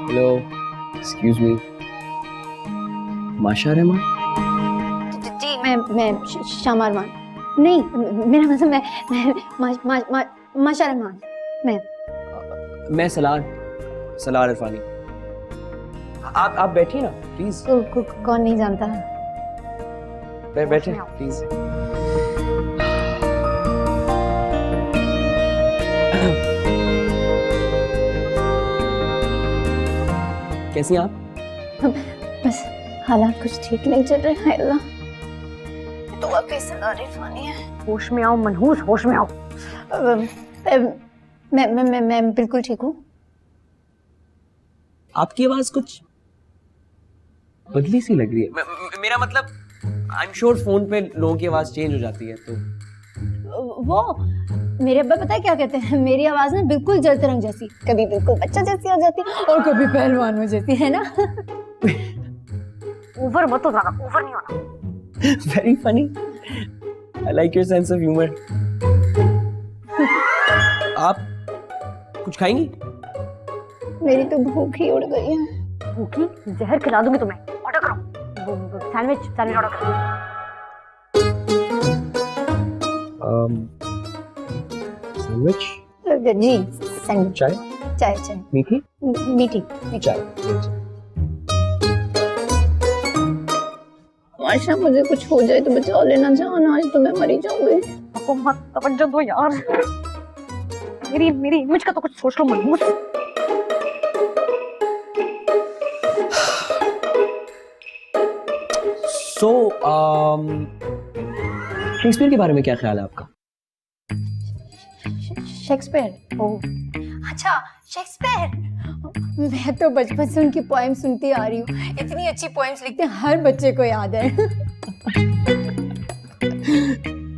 हेलो, एक्सक्यूज मी, माशा रहमान? जी मैं शामा अरमान नहीं, मेरा मतलब मैं माशा रहमान। मैं सलार इरफानी। आप बैठिए ना प्लीज। कौन नहीं जानता। बैठे प्लीज। कैसी हैं आप? बस हालात कुछ ठीक नहीं चल रहे हैं। अल्लाह तो वाकई सलार इरफानी है। होश में आओ मनहूस, होश में आओ। मैं बिल्कुल ठीक हूँ। आपकी आवाज कुछ बदली सी लग रही है। मेरा मतलब आई एम श्योर फोन पे लोगों की आवाज चेंज हो जाती है तो। वो मेरे अब्बा पता है क्या कहते हैं, मेरी आवाज ना बिल्कुल जलतरंग जैसी, कभी बिल्कुल बच्चा जैसी आ जाती है और कभी पहलवानों जैसी, है ना। ओवर मत हो ज्यादा, ओवर नहीं होना। Very funny, I like your sense of humour. आप कुछ खाएंगी? मेरी तो भूख ही उड़ गई है। भूखी? जहर खिला दूंगी तुम्हें। ऑर्डर करो, सैंडविच ऑर्डर करो। सैंडविच? जी सैंडविच। चाय? चाय मीठी? मीठी। चाय। माशा मुझे कुछ हो जाए तो बचा लेना जान, आज तो मैं मरी जाऊंगी। आपको मत तवज्जो दो यार, मेरी इमेज का तो कुछ सोच लो मनहूस। सो शेक्सपियर के बारे में क्या ख्याल है आपका? शेक्सपियर? ओह अच्छा, शेक्सपियर। मैं तो बचपन से उनकी पोएम सुनती आ रही हूँ। इतनी अच्छी पोएम्स लिखते हैं, हर बच्चे को याद है।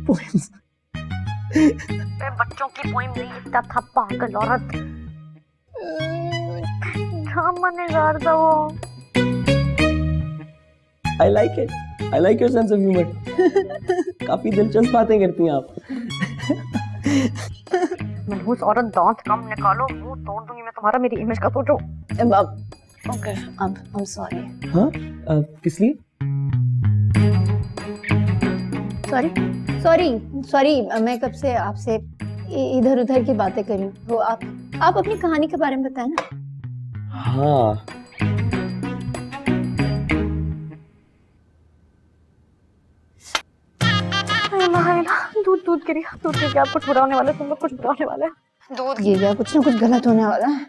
पोएम्स? मैं बच्चों की पोएम नहीं लिखता था, पागल औरत। ड्रामा था वो। I like it. I like your sense of humor. काफी दिलचस्प बातें करती हैं आप। मनहूस औरत, दांत कम निकालो, मुंह तोड़ दूंगी मैं तुम्हारा। मेरी इमेज का सोचो। Okay, I'm sorry। हाँ? किस लिए? सॉरी, मैं कब से आपसे इधर उधर की बातें कर रही हूँ। तो आप अपनी कहानी के बारे में बताएं ना। हाँ, दूध गिर गया, कुछ बुरा होने वाला है, तुम लोग कुछ बुरा होने वाला है। दूध गिर गया, कुछ ना कुछ गलत होने वाला है।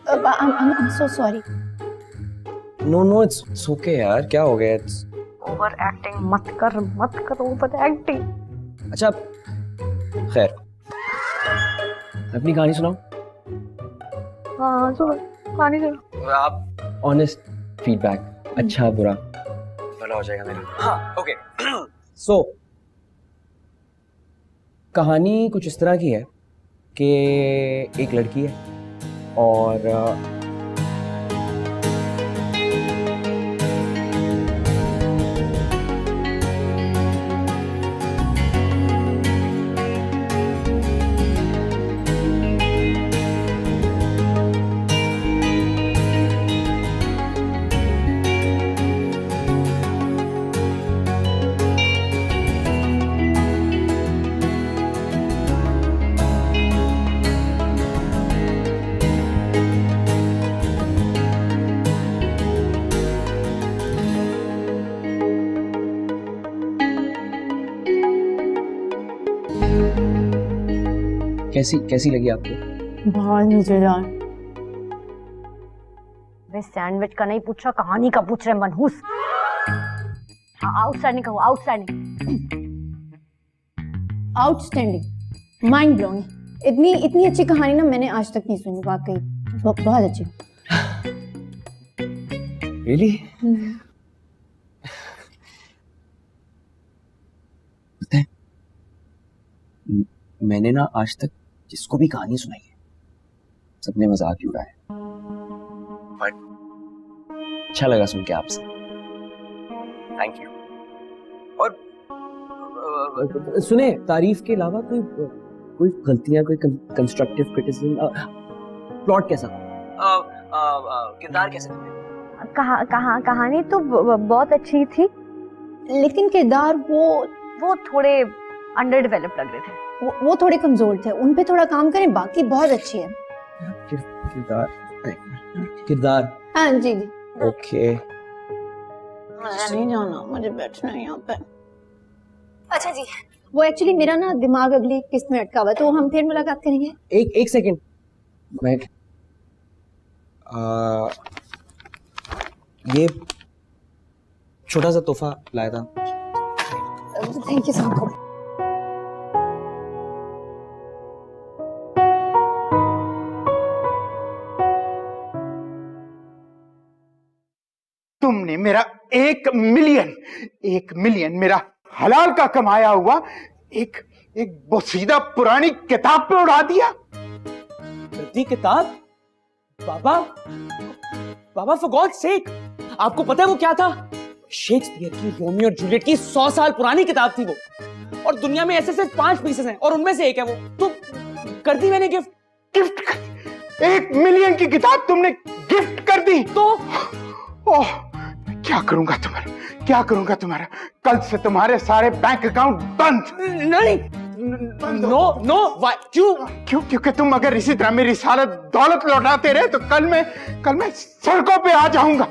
I'm so sorry. No it's okay यार, क्या हो गया? इट्स ओवर एक्टिंग मत कर ओवर एक्टिंग। अच्छा, खैर, अपनी कहानी सुनाओ। हाँ सुनो, कहानी सुनो। आप ऑनेस्ट फीडबैक, अच्छा बुरा भला हो जाएगा मेरा। हाँ ओके। सो कहानी कुछ इस तरह की है कि एक लड़की है और कैसी लगी आपको? बहुत मजेदार। वे सैंडविच का नहीं पूछ रहा, कहानी का पूछ रहे मनहूस। आउटस्टैंडिंग कहो, आउटस्टैंडिंग, माइंड ब्लोइंग। इतनी अच्छी कहानी ना मैंने आज तक नहीं सुनी, वाकई बहुत अच्छी। रियली? पता है, मैंने ना आज तक जिसको भी कहानी सुनाई है सबने मजाक ही उड़ाया, बट अच्छा लगा सुन के आपसे, थैंक यू। और सुने, तारीफ के अलावा कोई गलतियां, कोई कंस्ट्रक्टिव क्रिटिसिज्म? प्लॉट कैसा था? किरदार कैसे थे? कहानी तो बहुत अच्छी थी, लेकिन किरदार वो थोड़े अंडर डेवलप लग रहे थे। वो थोड़े कमजोर थे, उन पे थोड़ा काम करें, बाकी बहुत अच्छी है। किरदार हाँ जी जी। ओके। मुझे नहीं जाना, मुझे बैठना है यहाँ पे। अच्छा जी, वो एक्चुअली मेरा ना दिमाग अगली किस्त में अटका हुआ है, तो हम फिर मुलाकात करेंगे। एक सेकंड, मैं ये छोटा सा तोहफा लाया था। Thank you so much. तुमने मेरा 1 मिलियन मेरा हलाल का कमाया हुआ एक बोसीदा पुरानी किताब पे उड़ा दिया। रद्दी किताब? बाबा फॉर गॉड सेक, आपको पता है वो क्या था? शेक्सपियर की रोमियो और जूलियट की 100 साल पुरानी किताब थी वो, और दुनिया में ऐसे सिर्फ 5 पीसेस हैं और उनमें से एक है वो। तो कर दी मैंने गिफ्ट कर दी। 1 मिलियन की किताब तुमने गिफ्ट कर दी? तो ओह, क्या करूंगा तुम्हारा? कल से तुम्हारे सारे बैंक अकाउंट बंद। नहीं, नो, क्यों? क्योंकि तुम अगर इसी तरह मेरी सारी दौलत लौटाते रहे तो कल मैं सड़कों पे आ जाऊंगा,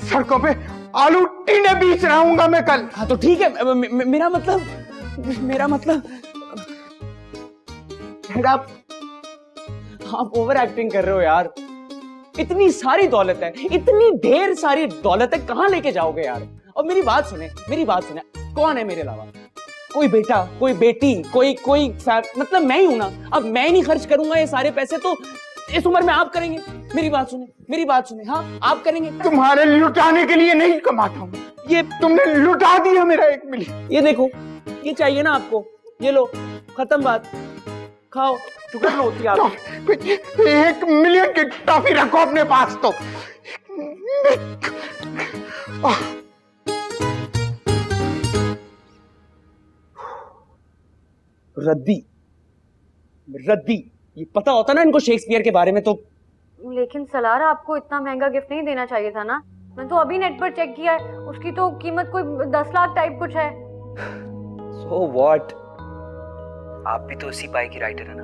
सड़कों पे आलू टीने बेच रहूंगा मैं कल। हाँ तो ठीक है, मेरा मतलब आप ओवर एक्टिंग कर रहे हो यार। इतनी सारी दौलत है, इतनी ढेर सारी दौलत है, कहां लेके जाओगे यार? और मेरी बात सुने, कौन है मेरे अलावा? कोई बेटा, कोई बेटी, कोई मतलब मैं ही हूं ना। अब मैं ही नहीं खर्च करूंगा ये सारे पैसे तो इस उम्र में आप करेंगे। मेरी बात सुने, हाँ आप करेंगे। तुम्हारे लुटाने के लिए नहीं कमाता हूं, ये तुमने लुटा दिया मेरा 1 मिलियन। ये देखो, ये चाहिए ना आपको, ये लो, खत्म बात, खाओ, शुक्र होती है आपको। 1 मिलियन की टॉफी रखो अपने पास। तो रद्दी, ये पता होता ना इनको शेक्सपियर के बारे में तो। लेकिन सलार, आपको इतना महंगा गिफ्ट नहीं देना चाहिए था ना। मैंने तो अभी नेट पर चेक किया है, उसकी तो कीमत कोई 10 लाख टाइप कुछ है। So what? आप भी तो इसी पाई की राइटर है ना।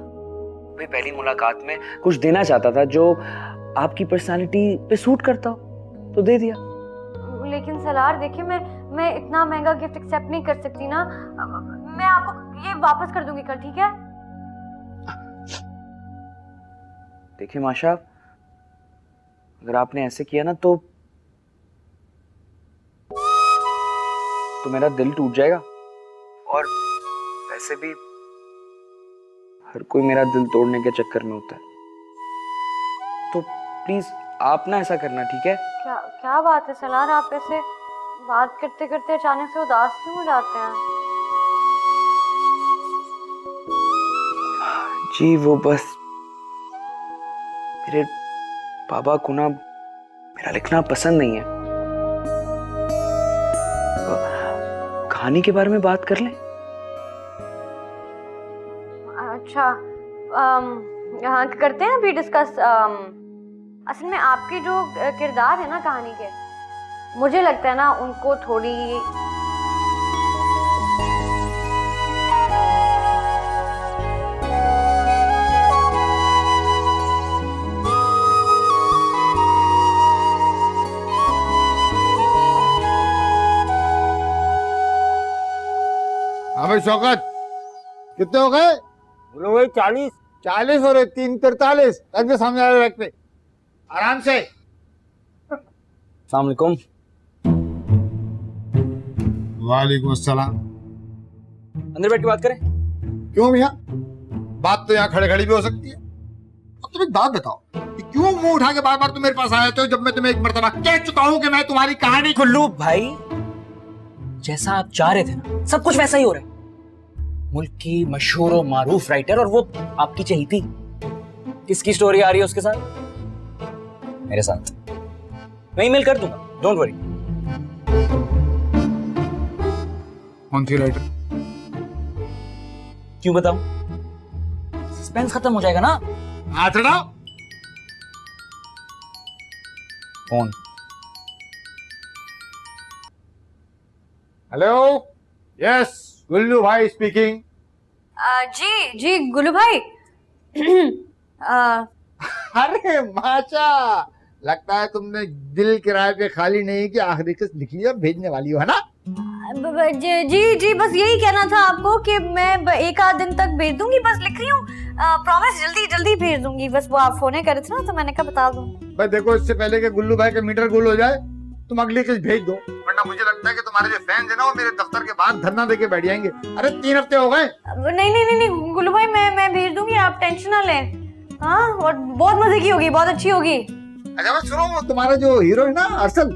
भाई पहली मुलाकात में कुछ देना चाहता था जो आपकी पर्सनालिटी पे सूट करता हो, तो दे दिया। लेकिन सलार देखिए, मैं इतना महंगा गिफ्ट एक्सेप्ट नहीं कर सकती ना। मैं आपको ये वापस कर दूंगी कल, ठीक है? देखिए माशा, अगर आपने ऐसे किया ना तो मेरा दिल टूट जाएगा, और वैसे भी हर कोई मेरा दिल तोड़ने के चक्कर में होता है। तो प्लीज आप ना ऐसा करना, ठीक है? क्या बात है सलार, आप ऐसे बात करते करते अचानक से उदास क्यों हो जाते हैं? जी वो बस मेरे पापा को ना मेरा लिखना पसंद नहीं है। कहानी के बारे में बात कर लें? अच्छा, हाँ करते हैं अभी डिस्कस। असल में आपके जो किरदार है ना कहानी के, मुझे लगता है ना उनको थोड़ी हाँ भाई शौकत, कितने हो गए? बोलो भाई 40। 40 हो रहे, 3 43। रख दे सामने वाले रैक पे, आराम से। अस्सलाम वालेकुम। वालेकुम अस्सलाम। अंदर बैठ के बात करें? क्यों भैया, बात तो यहाँ खड़े खड़ी भी हो सकती है। अब तुम एक बात बताओ कि क्यों मुंह उठा के बार बार तुम मेरे पास आए थे, जब मैं तुम्हें एक मर्तबा कह चुका हूँ कि मैं तुम्हारी कहानी। गुल्लू भाई, जैसा आप चाह रहे थे ना, सब कुछ वैसा ही हो रहा है। मुल्क की मशहूर और मारूफ राइटर, और वो आपकी चहेती। किसकी स्टोरी आ रही है उसके साथ? मेरे साथ। मैं ईमेल कर दूंगा, डोंट वरी। कौन सी राइटर? क्यों बताऊं? सस्पेंस खत्म हो जाएगा ना। हाथ हटाओ। फोन। हेलो, यस, गुल्लू भाई स्पीकिंग। जी गुल्लू भाई। अरे माचा, लगता है तुमने दिल किराए पे खाली नहीं कि आखिरी किस्त लिख लिया, भेजने वाली हो, है ना? जी बस यही कहना था आपको कि मैं एक आध दिन तक भेज दूंगी, बस लिख रही हूँ। प्रॉमिस जल्दी भेज दूंगी। बस वो आप फोन कर रहे थे ना, तो मैंने कहा बता दूं। भाई देखो, इससे पहले कि गुल्लू भाई का मीटर गुल हो जाए, तुम अगली किस्त भेज दो, वरना मुझे लगता है कि तुम्हारे जो फैंस है ना, वो मेरे दफ्तर के बाहर धरना देके बैठ जाएंगे। अरे 3 हफ्ते हो गए। नहीं गुल्लू भाई, मैं भेज दूंगी, आप टेंशन ना लें। हाँ, और बहुत मजे की होगी, बहुत अच्छी होगी। अच्छा बस सुनो, तुम्हारा जो हीरो है ना अरसल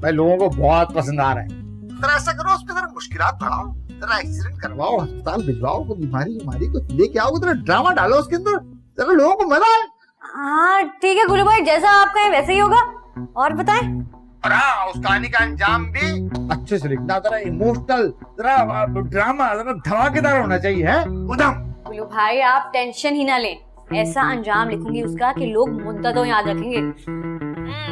भाई, लोगों को बहुत पसंद आ रहा है। जरा ऐसा करो, उस पर जरा मुश्किलात बढ़ाओ, जरा एक्सीडेंट करवाओ, अस्पताल भिजवाओ, कोई बीमारी कुछ लेके आओ, जरा ड्रामा डालो उसके अंदर, जरा लोगों को मजा आए। हाँ ठीक है गुल्लू भाई, जैसा आप कहें वैसे ही होगा। और बताएं? और हाँ, उस कहानी का अंजाम भी अच्छे से लिखना, जरा इमोशनल, जरा ड्रामा, जरा धमाकेदार होना चाहिए, है उदम। गुल्लू भाई आप टेंशन ही ना लें, ऐसा अंजाम लिखूंगी उसका कि लोग मुद्दतों याद रखेंगे।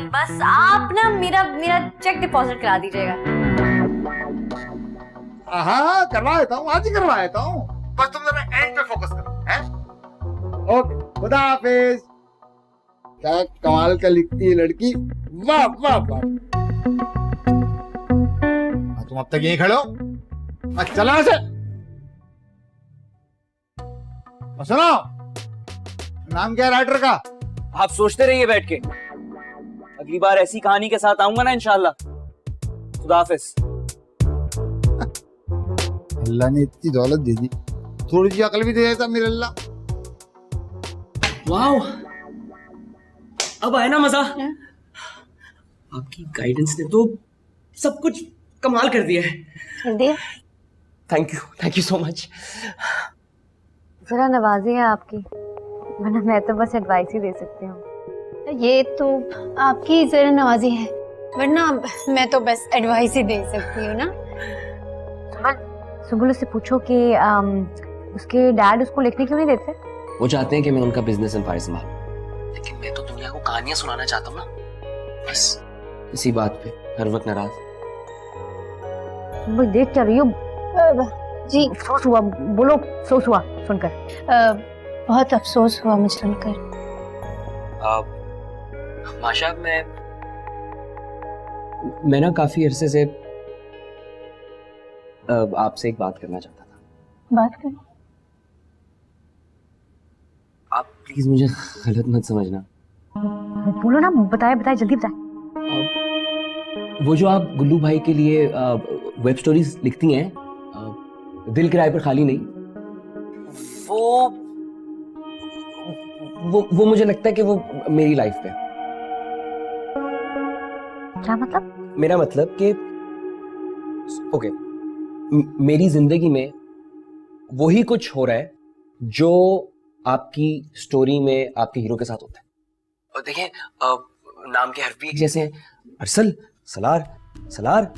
बस आप ना मेरा चेक डिपॉजिट करा दीजिएगा। हाँ करवा देता हूँ, आज ही करवा देता हूँ, बस तुम जरा एंड पे फोकस करो, हैं? ओके, खुदा हाफिज। क्या कमाल का लिखती है लड़की, वाह वाह वाह। तुम अब तक यहीं खड़े हो, चला से। सुनो, नाम क्या है राइटर का? आप सोचते रहिए बैठ के, अगली बार ऐसी कहानी के साथ आऊंगा ना इंशाल्लाह। खुदा हाफिज। अल्लाह ने इतनी दौलत दे दी, थोड़ी सी अकल भी दे देता मेरे अल्लाह। वाओ, अब आया ना मजा। आपकी गाइडेंस ने तो सब कुछ कमाल कर दिया है। कर दिया? Thank you so much. जरा नवाजी है आपकी, वरना मैं तो बस एडवाइस ही दे सकती हूँ। ये तो आपकी जरा नवाजी है, वरना मैं तो बस एडवाइस ही दे सकती हूँ ना। सुबुल से पूछो कि उसके डैड उसको लिखने क्यों नहीं देते? वो चाहते हैं कि मैं उनका बिजनेस एम्पायर संभालूं, लेकिन मैं तो दुनिया को कहानियां सुनाना चाहता हूँ ना, बस इसी बात पे हर वक्त नाराज। सुबुल देख क्या रही हो? जी अफसोस हुआ, बोलो अफसोस हुआ सुनकर। बहुत अफसोस हुआ मुझे सुनकर। माशा, मैं मैं ना काफी अरसे से आपसे एक बात करना चाहता था। बात कर। आप प्लीज मुझे गलत मत समझना। बोलो ना, बताए बताए जल्दी बताए। वो जो आप गुल्लू भाई के लिए वेब स्टोरीज लिखती हैं, दिल किराए पर खाली नहीं, वो मुझे लगता है कि वो मेरी लाइफ पे। क्या मतलब? मेरा मतलब कि ओके, मेरी जिंदगी में वही कुछ हो रहा है जो आपकी स्टोरी में आपके हीरो के साथ होता है। और देखिए, नाम के हर्फ भी एक जैसे हैं, अरसल, सलार, सलार,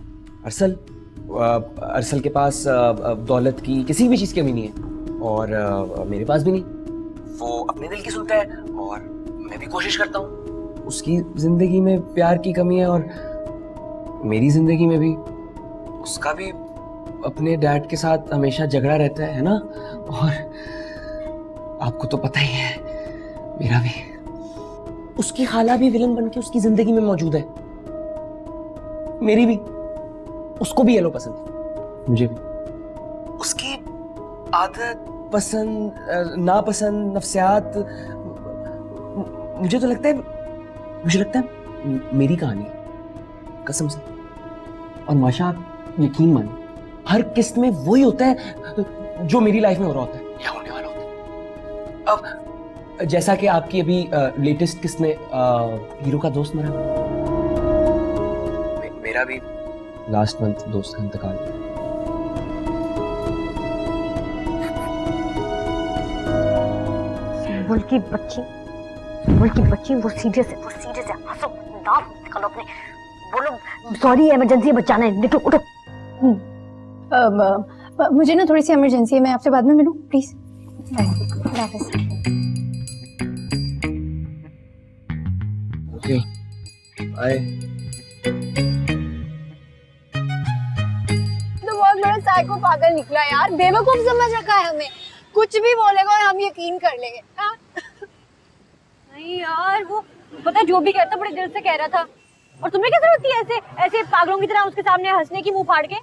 अरसल। अरसल के पास दौलत की किसी भी चीज की कमी नहीं है और मेरे पास भी नहीं। वो अपने दिल की सुनता है और मैं भी कोशिश करता हूँ। उसकी जिंदगी में प्यार की कमी है और मेरी जिंदगी में भी। उसका भी अपने डैड के साथ हमेशा झगड़ा रहता है ना? और आपको तो पता ही है, मेरा भी। उसकी खाला भी विलन बनके उसकी जिंदगी में मौजूद है, मेरी भी। उसको भी येलो पसंद है, मुझे भी। उसकी आदत, पसंद, नापसंद, नफ्सियात, मुझे लगता है मेरी कहानी है, कसम से। और माशा, आप यकीन मानिए, हर किस्त में वही होता है जो मेरी लाइफ में हो रहा होता है या होने वाला होता है। अब जैसा कि आपकी अभी लेटेस्ट किस्त में हीरो का दोस्त मरा, मेरा भी लास्ट मंथ दोस्त का इंतकाल। सिंबल की बच्ची वो सीरियस है, हंसो, दांत निकालो अपने। बोलो सॉरी, इमरजेंसी, बचाना है। देखो, उठो। मुझे ना थोड़ी सी इमरजेंसी है, मैं आपसे बाद में मिलूं प्लीज। Okay, bye. तो बहुत बड़ा साइको पागल निकला यार, बेवकूफ समझ रखा है हमें। कुछ भी बोलेगा और हम यकीन कर लेंगे। हाँ? नहीं यार, वो पता है जो भी कहता बड़े दिल से कह रहा था। और तुम्हें क्या जरूरत थी ऐसे पागलों की तरह उसके सामने हंसने की, मुंह फाड़ के?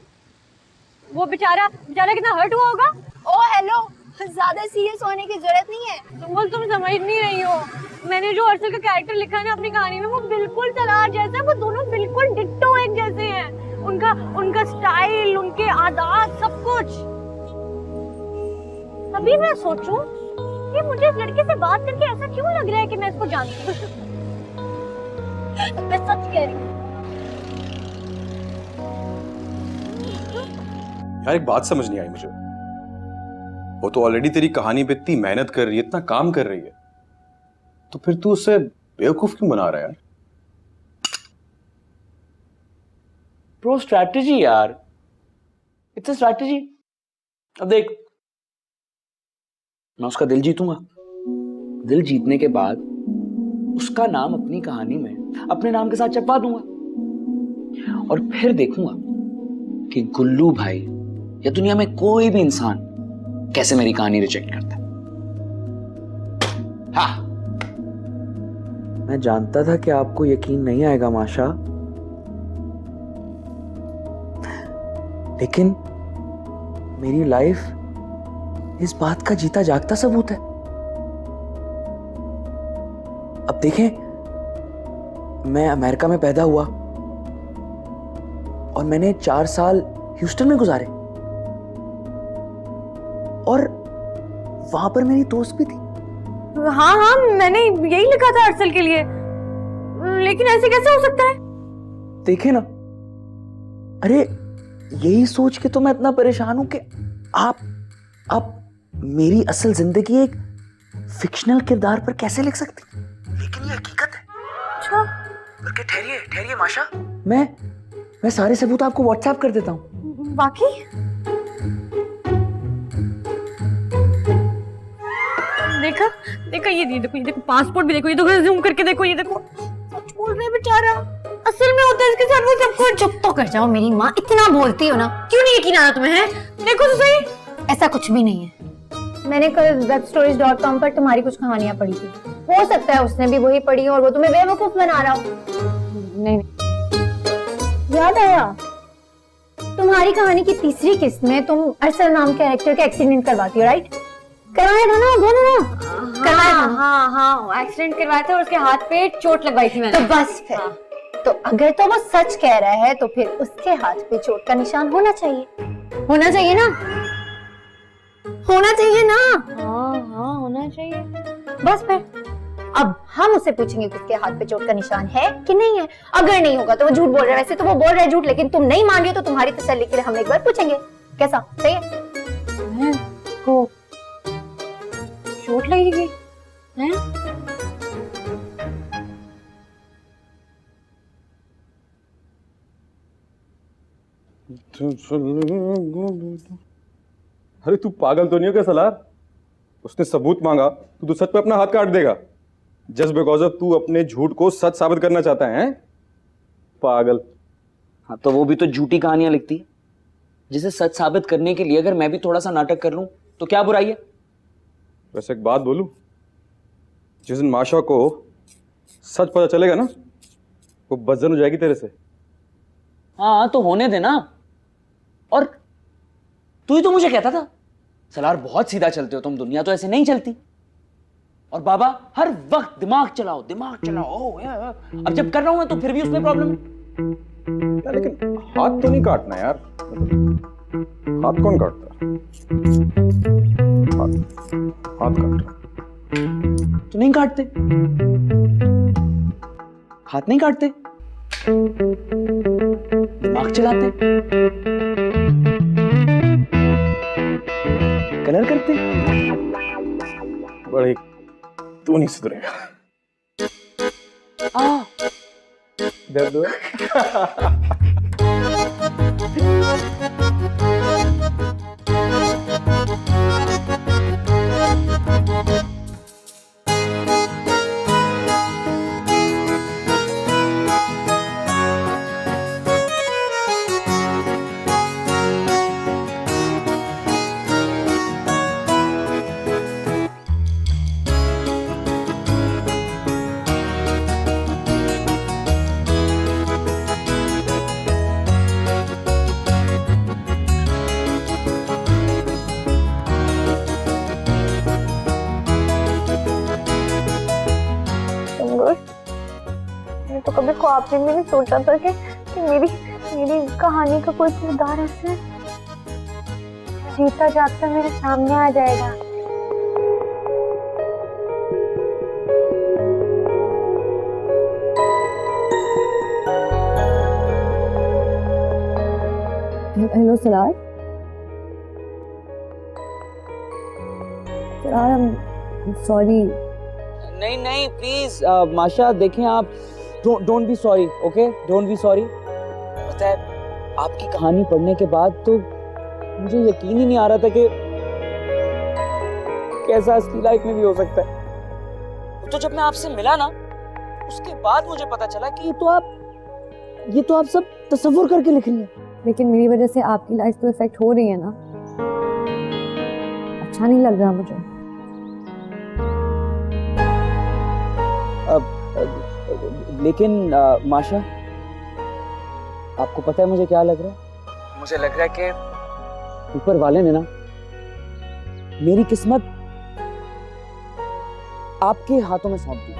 वो बेचारा कितना हर्ट हुआ होगा। ओ हेलो, ज्यादा सीरियस होने की जरूरत नहीं है। तुम समझ नहीं रही हो। मैंने जो अरसल का कैरेक्टर लिखा है ना अपनी कहानी में, वो बिल्कुल सलार जैसा है। वो दोनों बिल्कुल डिट्टो एक जैसे हैं। उनका स्टाइल, उनके आदात, सब कुछ। तभी मैं सोचूं कि मुझे इस लड़के से बात करके ऐसा क्यों लग रहा है कि मैं इसको जानती हूँ। मैं सच कह रही हूँ यार, एक बात समझ नहीं आई मुझे। वो तो ऑलरेडी तेरी कहानी पे इतनी मेहनत कर रही है, इतना काम कर रही है, तो फिर तू उसे बेवकूफ क्यों बना रहा है यार? प्रो स्ट्रैटेजी यार, इट्स अ स्ट्रैटेजी। अब देख, मैं उसका दिल जीतूंगा। दिल जीतने के बाद उसका नाम अपनी कहानी में अपने नाम के साथ छपवा दूंगा और फिर देखूंगा कि गुल्लू भाई या दुनिया में कोई भी इंसान कैसे मेरी कहानी रिजेक्ट करता है। हाँ, मैं जानता था कि आपको यकीन नहीं आएगा माशा, लेकिन मेरी लाइफ इस बात का जीता जागता सबूत है। अब देखें, मैं अमेरिका में पैदा हुआ और मैंने 4 साल ह्यूस्टन में गुजारे और वहां पर मेरी दोस्त भी थी। हाँ, मैंने यही लिखा था अरसल के लिए, लेकिन ऐसे कैसे हो सकता है? देखे ना, अरे यही सोच के तो मैं इतना परेशान हूं कि आप मेरी असल जिंदगी एक फिक्शनल किरदार पर कैसे लिख सकती? लेकिन ये हकीकत है। अच्छा, बल्कि ठहरिए माशा, मैं सारे सबूत आपको व्हाट्सएप कर देता हूँ। बाकी देखा ये देखो पासपोर्ट भी देखो, ये देखो, जूम करके देखो, ये देखो, सच बोल रहे हैं बेचारा। असल में होता है इसके साथ वो सब कुछ। चुप तो कर जाओ, मेरी माँ इतना बोलती हो ना। क्यों नहीं यकीन आ रहा तुम्हें? है देखो तो सही। ऐसा कुछ भी नहीं है। मैंने कल webstories.com पर तुम्हारी कुछ कहानियां पढ़ी थी। हो सकता है उसने भी वही पढ़ी हो और वो तुम्हें बेवकूफ बना रहा हो। नहीं, याद आया, तुम्हारी कहानी की तीसरी किस्त में तुम अरसल नाम कैरेक्टर का एक्सीडेंट करवाती हो, राइट? करवाया था ना, बोलो ना। करवाया था ना? हाँ एक्सीडेंट करवाया था और उसके हाथ पे चोट लगवाई थी मैंने। तो बस फिर तो अगर तो वो सच कह रहा है तो फिर उसके हाथ पे चोट का निशान होना चाहिए ना, होना चाहिए ना। हाँ होना चाहिए। बस फिर अब हम उससे पूछेंगे कि उसके हाथ पे चोट का निशान है कि नहीं है। अगर नहीं होगा तो वो झूठ बोल रहा है। वैसे तो वो बोल रहा है झूठ, लेकिन तुम नहीं मान रही हो तो तुम्हारी तसल्ली के लिए हम एक बार पूछेंगे। कैसा, सही है? को चोट लगेगी हैं? अरे तू पागल तो नहीं हो क्या सलार? उसने सबूत मांगा तो तू सच पे अपना हाथ काट देगा जस्ट बिकॉज ऑफ तू अपने झूठ को सच साबित करना चाहता है? पागल। हाँ तो वो भी तो झूठी कहानियां लिखती है, जिसे सच साबित करने के लिए अगर मैं भी थोड़ा सा नाटक कर लूं तो क्या बुराई है? वैसे एक बात बोलूं, जिस दिन माशा को सच पता चलेगा ना, वो बदजन हो जाएगी तेरे से। हाँ तो होने देना। और तू ही तो मुझे कहता था सलार बहुत सीधा चलते हो तुम, दुनिया तो ऐसे नहीं चलती। और बाबा हर वक्त दिमाग चलाओ ओ, अब जब कर रहा हूं मैं तो फिर भी उसमें प्रॉब्लम है। यार लेकिन हाथ तो नहीं काटना यार, हाथ कौन काटता है? हाथ काट तो नहीं काटते, हाथ नहीं काटते, दिमाग चलाते, कलर करते। बड़े तू नहीं सुधरेगा। दर्द हुआ? मैंने तो कभी ख्वाब में भी नहीं सोचा था कि मेरी कहानी का कोई किरदार ऐसे जीता जागता मेरे सामने आ जाएगा। Hello Salaar. Salaar, I am sorry. नहीं प्लीज माशा देखें आप, don't be sorry, okay? Don't be sorry. पता है आपकी कहानी पढ़ने के बाद तो मुझे यकीन ही नहीं आ रहा था कि कैसा असली लाइफ में भी हो सकता है। तो जब मैं आपसे मिला ना, उसके बाद मुझे पता चला कि ये तो आप सब तसव्वुर करके लिख रही हैं। लेकिन मेरी वजह से आपकी लाइफ तो इफेक्ट हो रही है ना, अच्छा नहीं लग रहा मुझे। लेकिन माशा, आपको पता है मुझे क्या लग रहा है? मुझे लग रहा है कि ऊपर वाले ने ना मेरी किस्मत आपके हाथों में सौंप दी।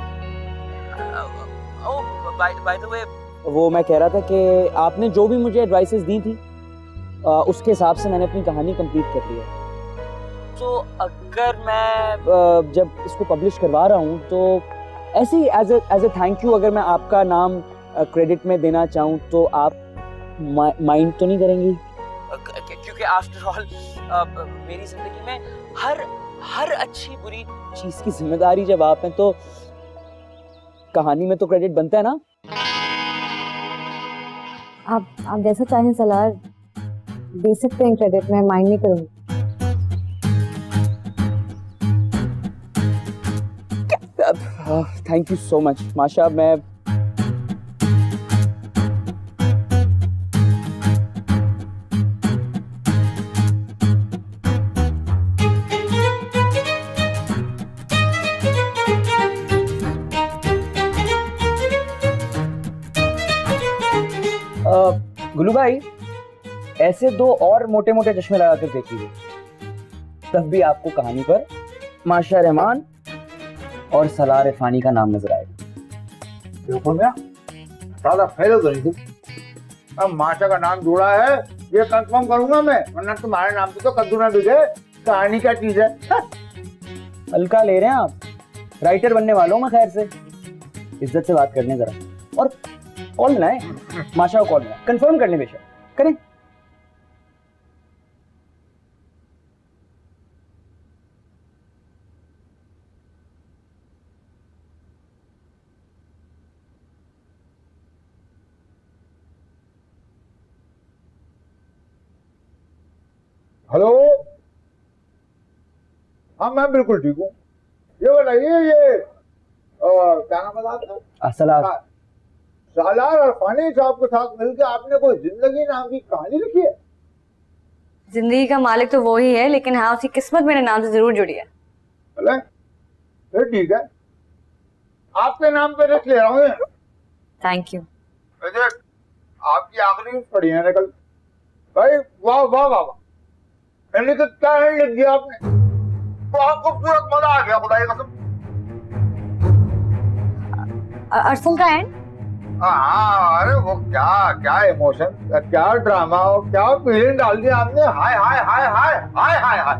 बाय द वे, वो मैं कह रहा था कि आपने जो भी मुझे एडवाइसेस दी थी उसके हिसाब से मैंने अपनी कहानी कंप्लीट कर ली है। तो अगर मैं जब इसको पब्लिश करवा रहा हूँ तो ऐसे ही एज ए थैंक यू अगर मैं आपका नाम क्रेडिट में देना चाहूँ तो आप माइंड तो नहीं करेंगी? क्योंकि आफ्टर ऑल मेरी जिंदगी में हर अच्छी बुरी चीज की जिम्मेदारी जब आप हैं तो कहानी में तो क्रेडिट बनता है ना। आप जैसा चाहें सलार, दे सकते हैं क्रेडिट, मैं माइंड नहीं करूँगी। थैंक यू सो मच माशा। मैं गुल्लू भाई, ऐसे दो और मोटे मोटे चश्मे लगाकर देख लीजिए, तब भी आपको कहानी पर माशा रहमान और सलार इरफानी का नाम नजर आएगा। देखो ना, ज्यादा फैले तो नहीं तुम। अब माशा का नाम जोड़ा है ये कंफर्म करूंगा मैं, वरना तुम्हारे नाम पे तो कद्दू ना बिके। कहानी क्या चीज है? हल्का ले रहे हैं आप, राइटर बनने वाला हूं मैं। खैर से इज्जत से बात करने जरा, और कॉल मिलाएं, माशा को कॉल मिलाएं, कंफर्म करने बेशक करें। हेलो, हाँ मैं बिल्कुल ठीक हूँ। ये बताइए, ये क्या नाम है आपका? सलार। सालार इरफानी साहब के साथ मिलकर आपने कोई जिंदगी नाम की कहानी लिखी है? जिंदगी का मालिक तो वो ही है, लेकिन हाँ उसकी किस्मत मेरे नाम से जरूर जुड़ी है। भले, फिर ठीक है, आपके नाम पे रख ले रहा हूँ। Thank you. वैसे आपकी आखिरी पढ़ी है कल भाई, वाह वाह वाह वाह। मैंने तो क्या हैंड लिख दिया आपने, तो आपको पूरा मजा आ गया खुदा की कसम। अरसल का एंड? हाँ, अरे वो क्या क्या इमोशन, क्या ड्रामा और क्या फीलिंग डाल दिया आपने। हाय हाय हाय हाय हाय हाय हाय।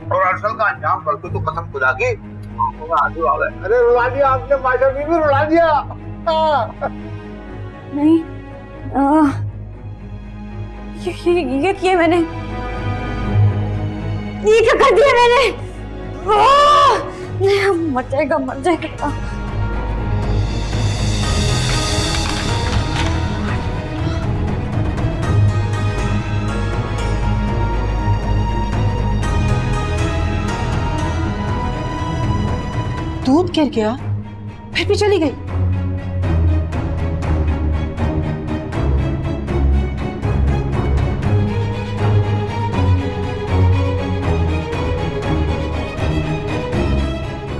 और अरसल का अंजाम करते तो कसम खुदा की आंसू आ गए। अरे रुला दिया आपने, माशा भी रुला दिया। नहीं, ये किया मैंने, ये क्या कर दिया मैंने? मर जाएगा मर जाएगा। दूध गिर गया, फिर भी चली गई।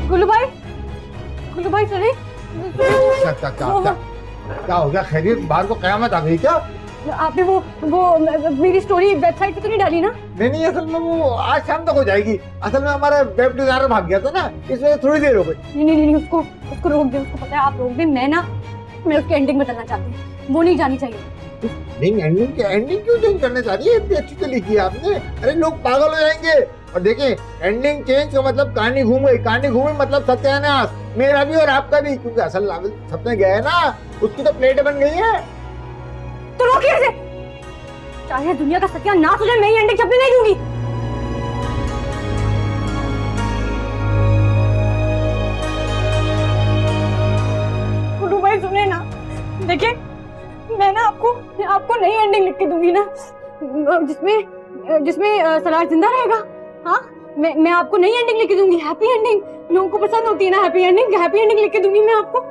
गुल्लू भाई सुनिए। क्या हो गया? खैरियत? बाहर को कयामत आ गई क्या? आपने वो मेरी स्टोरी वेबसाइट पे तो नहीं डाली ना? नहीं, असल में वो आज शाम तक हो जाएगी। असल में हमारा वेब डिजाइनर भाग गया था ना, इसलिए थोड़ी देर हो गई। नहीं, उसको रोक दे। उसको पता है आप रोक दे। मैं उसकी एंडिंग बदलना चाहती हूँ, वो नहीं जानी चाहिए। नहीं, एंडिंग क्यों चेंज करना चाह रही है? इतनी अच्छी तो लिखी है आपने। अरे लोग पागल हो जाएंगे। और देखें, एंडिंग चेंज का मतलब कहानी घूम गई, कहानी घूमी मतलब सत्यानाश, मेरा भी और आपका भी, क्योंकि असल नावल सपने गया है ना, उसकी तो प्लेट बन गई है। तो रोकिए इसे, चाहे दुनिया का सत्यानाश हो जाए, मैं ये एंडिंग छपने नहीं दूंगी। गुड्डू भाई सुने ना, देखिए मैं ना आपको नई एंडिंग लिख के दूंगी ना, जिसमें सलार जिंदा रहेगा। हाँ, मैं आपको नई एंडिंग लिख के दूंगी, हैप्पी एंडिंग। लोगों को पसंद होती है ना हैप्पी एंडिंग लिख के दूंगी मैं आपको।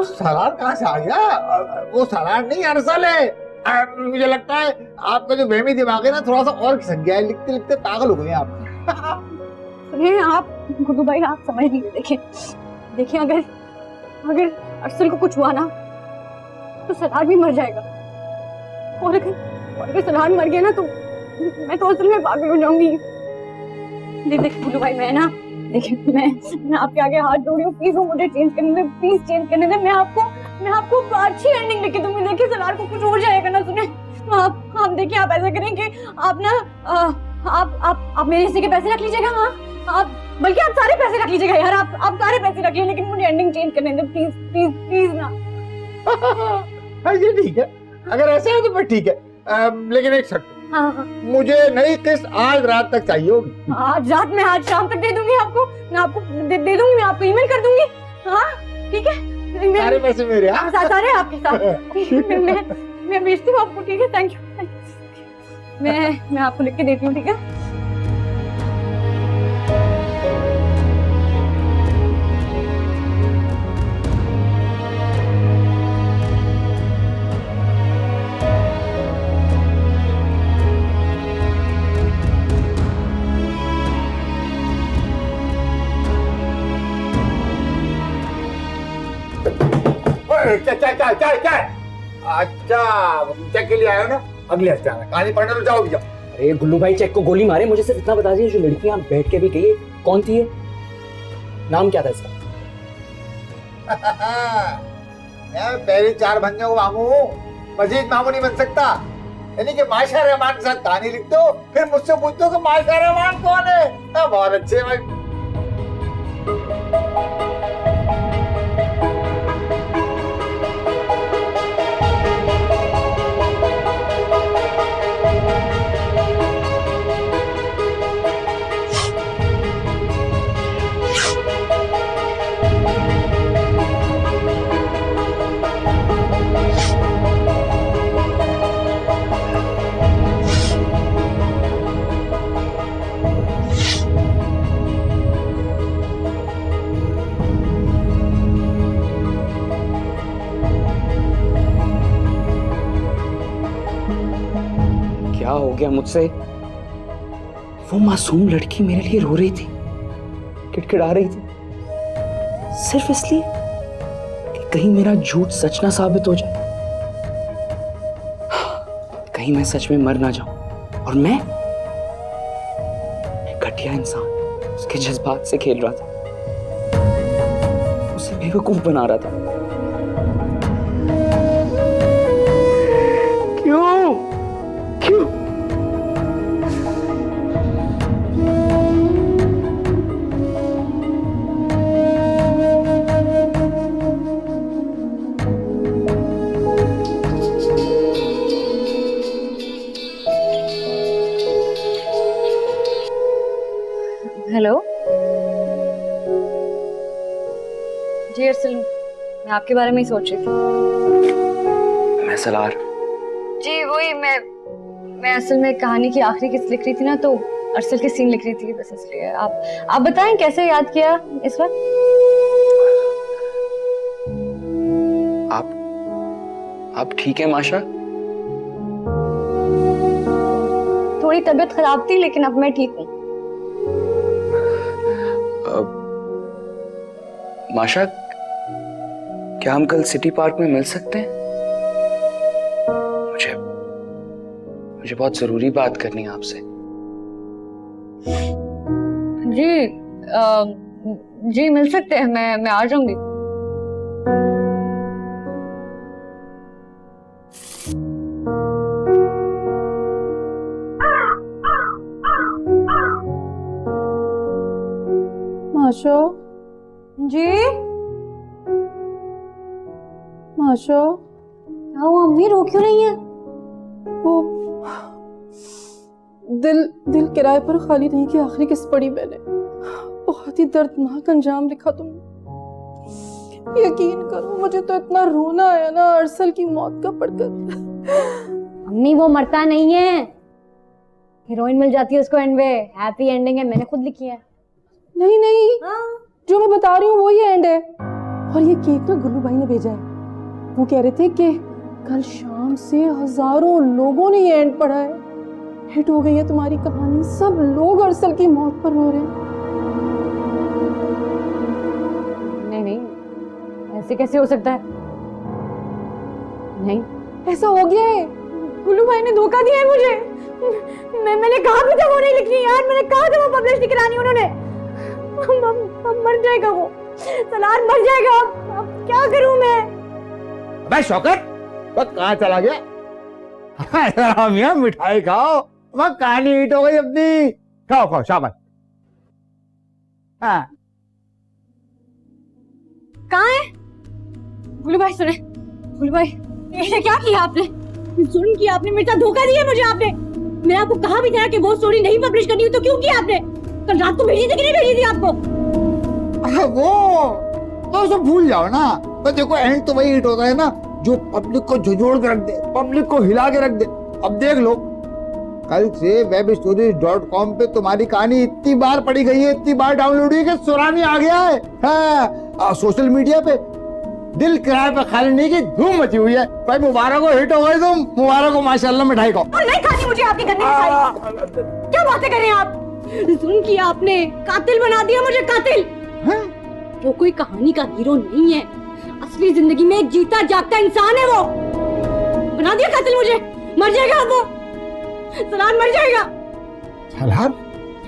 सलार कहाँ से आ गया? वो सलार नहीं, अरसल है। मुझे लगता है आपका जो बेमी दिमाग है ना, थोड़ा सा और खिसक गया है, लिखते लिखते पागल हो गए आप। सुनिए आप गुड्डू भाई, आप समझ लीजिए। देखिए अगर अरसल को कुछ हुआ ना, तो सलार भी मर जाएगा। और अगर सलार मर गया ना, तो मैं तो असल में पागल हो जाऊंगी। देखिए गुड्डू भाई, देखिए मैं आपके आगे हाथ जोड़ रही हूँ, प्लीज वो मुझे चेंज करने दे। मैं आपको अच्छी एंडिंग लिख के दूंगी। देखिए सलार को कुछ हो जाएगा ना, सुने आप देखिए, आप ऐसा करें कि आप ना आप मेरे हिस्से के पैसे रख लीजिएगा। हाँ, आप बल्कि आप सारे पैसे रख लीजिएगा यार, आप सारे पैसे रखिए, लेकिन मुझे एंडिंग चेंज करने दे प्लीज ना। ये ठीक है, अगर ऐसा है तो फिर ठीक है, लेकिन एक शर्त। हाँ। मुझे नई किस्त आज रात तक चाहिए होगी। आज रात में, आज शाम तक दे दूंगी आपको। मैं आपको दे दूंगी, मैं आपको ईमेल कर दूंगी। हाँ ठीक है, सारे पैसे मेरे। हाँ, सारे आपके साथ। मैं भेजती हूँ आपको। ठीक है, थैंक यू। मैं आपको लिख के देती हूँ, ठीक है। क्या? अच्छा, चाय के लिए आए हो ना? अगले हफ्ते आना, कहानी पढ़ने तो जाओ भैया। अरे गुल्लू भाई चेक को गोली मारे, मुझे सिर्फ इतना बता दीजिए, जो लड़की यहाँ बैठ के भी गई है कौन थी ये, नाम क्या था इसका? मैं पहले 4 बंदों को मांगू, मजीद मामू नहीं बन सकता। यानी कि माशा रहमान के साथ कहानी लिख दो, फिर मुझसे पूछते हो कि माशा रहमान कौन है। बहुत अच्छे भाई। क्या हो गया मुझसे? वो मासूम लड़की मेरे लिए रो रही थी, किड़किड़ा रही थी, सिर्फ इसलिए कि कहीं मेरा झूठ सच ना साबित हो जाए, कहीं मैं सच में मर ना जाऊं और मैं घटिया इंसान उसके जज्बात से खेल रहा था, उसे बेवकूफ बना रहा था। क्यों क्यों? हेलो जी अर्सल, मैं आपके बारे में ही सोच रही थी। मैं सलार। जी वही, मैं असल में कहानी की आखिरी किस्त लिख रही थी ना, तो अरसल के सीन लिख रही थी, बस इसलिए। आप बताएं कैसे याद किया इस वक्त? आप ठीक है माशा? थोड़ी तबीयत खराब थी, लेकिन अब मैं ठीक हूँ। माशा, क्या हम कल सिटी पार्क में मिल सकते हैं? मुझे बहुत जरूरी बात करनी है आपसे। जी मिल सकते हैं, मैं आ जाऊंगी। माशा जी, माशा क्या हुआ अम्मी, रो क्यों रही है? वो दिल किराए पर खाली नहीं की आखिरी किस्त पढ़ी मैंने। बहुत ही दर्दनाक अंजाम लिखा तुमने। यकीन करो मुझे तो इतना रोना आया ना अरसल की मौत का पढ़कर। अम्मी वो मरता नहीं है, हीरोइन मिल जाती है उसको एंड में। हैप्पी एंडिंग है, मैंने खुद लिखी है। नहीं नहीं, जो मैं बता रही हूँ वो ही एंड है। और ये केक ना गुल्लू भाई ने भेजा है। वो कह रहे थे कि कल शाम से हजारों लोगों ने ये एंड पढ़ा है। हिट हो गई है तुम्हारी कहानी, सब लोग अरसल की मौत पर रो रहे हैं। नहीं, ऐसे कैसे हो सकता है? नहीं, ऐसा हो गया है, गुल्लू भाई ने धोखा दिया है मुझे। मैंने कहा भी था वो नहीं लिखनी यार, मैंने कहा था वो पब्लिश नहीं करानी उन्होंने। अब मर जाएगा वो, सलार मर जाएगा। अब क्या करूं मैं? भाई शौकत, बस कहाँ चला गया? हाँ मियां, मिठाई खाओ, वह कहानी हिट हो गई अपनी। खाओ खाओ, शाबाश। हाँ कहाँ है गुल्लू भाई? सुने गुल्लू भाई, ये क्या किया आपने? जुल्म किया आपने, मेरे साथ धोखा दिया मुझे आपने। मैं आपको कहा भी था कि वो स्टोरी नहीं पब्लिश करनी है, तो क्यों किया आपने? कल रात को भेजी थी कि नहीं भेजी थी आपको? वो तो सब भूल जाओ ना। पर देखो एंड तो वही हिट होता है ना जो पब्लिक को झुझोड़ के रख दे, पब्लिक को हिला के रख दे। अब देख लो, कल से webstories.com पे तुम्हारी कहानी इतनी बार पढ़ी गई है, इतनी बार डाउनलोड हुई कि सुनामी आ गया है। हाँ, सोशल मीडिया पे दिल किराए पे खाली नहीं की धूम मची हुई है। भाई मुबारक हो, हिट हो गए तुम, मुबारक हो माशाल्लाह। मिठाई खाओ। और नहीं खानी मुझे आपकी गंदी मिठाई। क्या बातें कर रहे हैं आप? जुल्म किया आपने, कातिल बना दिया मुझे, कातिल। वो कोई कहानी का हीरो नहीं है, असली जिंदगी में एक जीता जागता इंसान है। वो बना दिया कातिल मुझे। मर जाएगा वो, सलार मर जाएगा। सलार?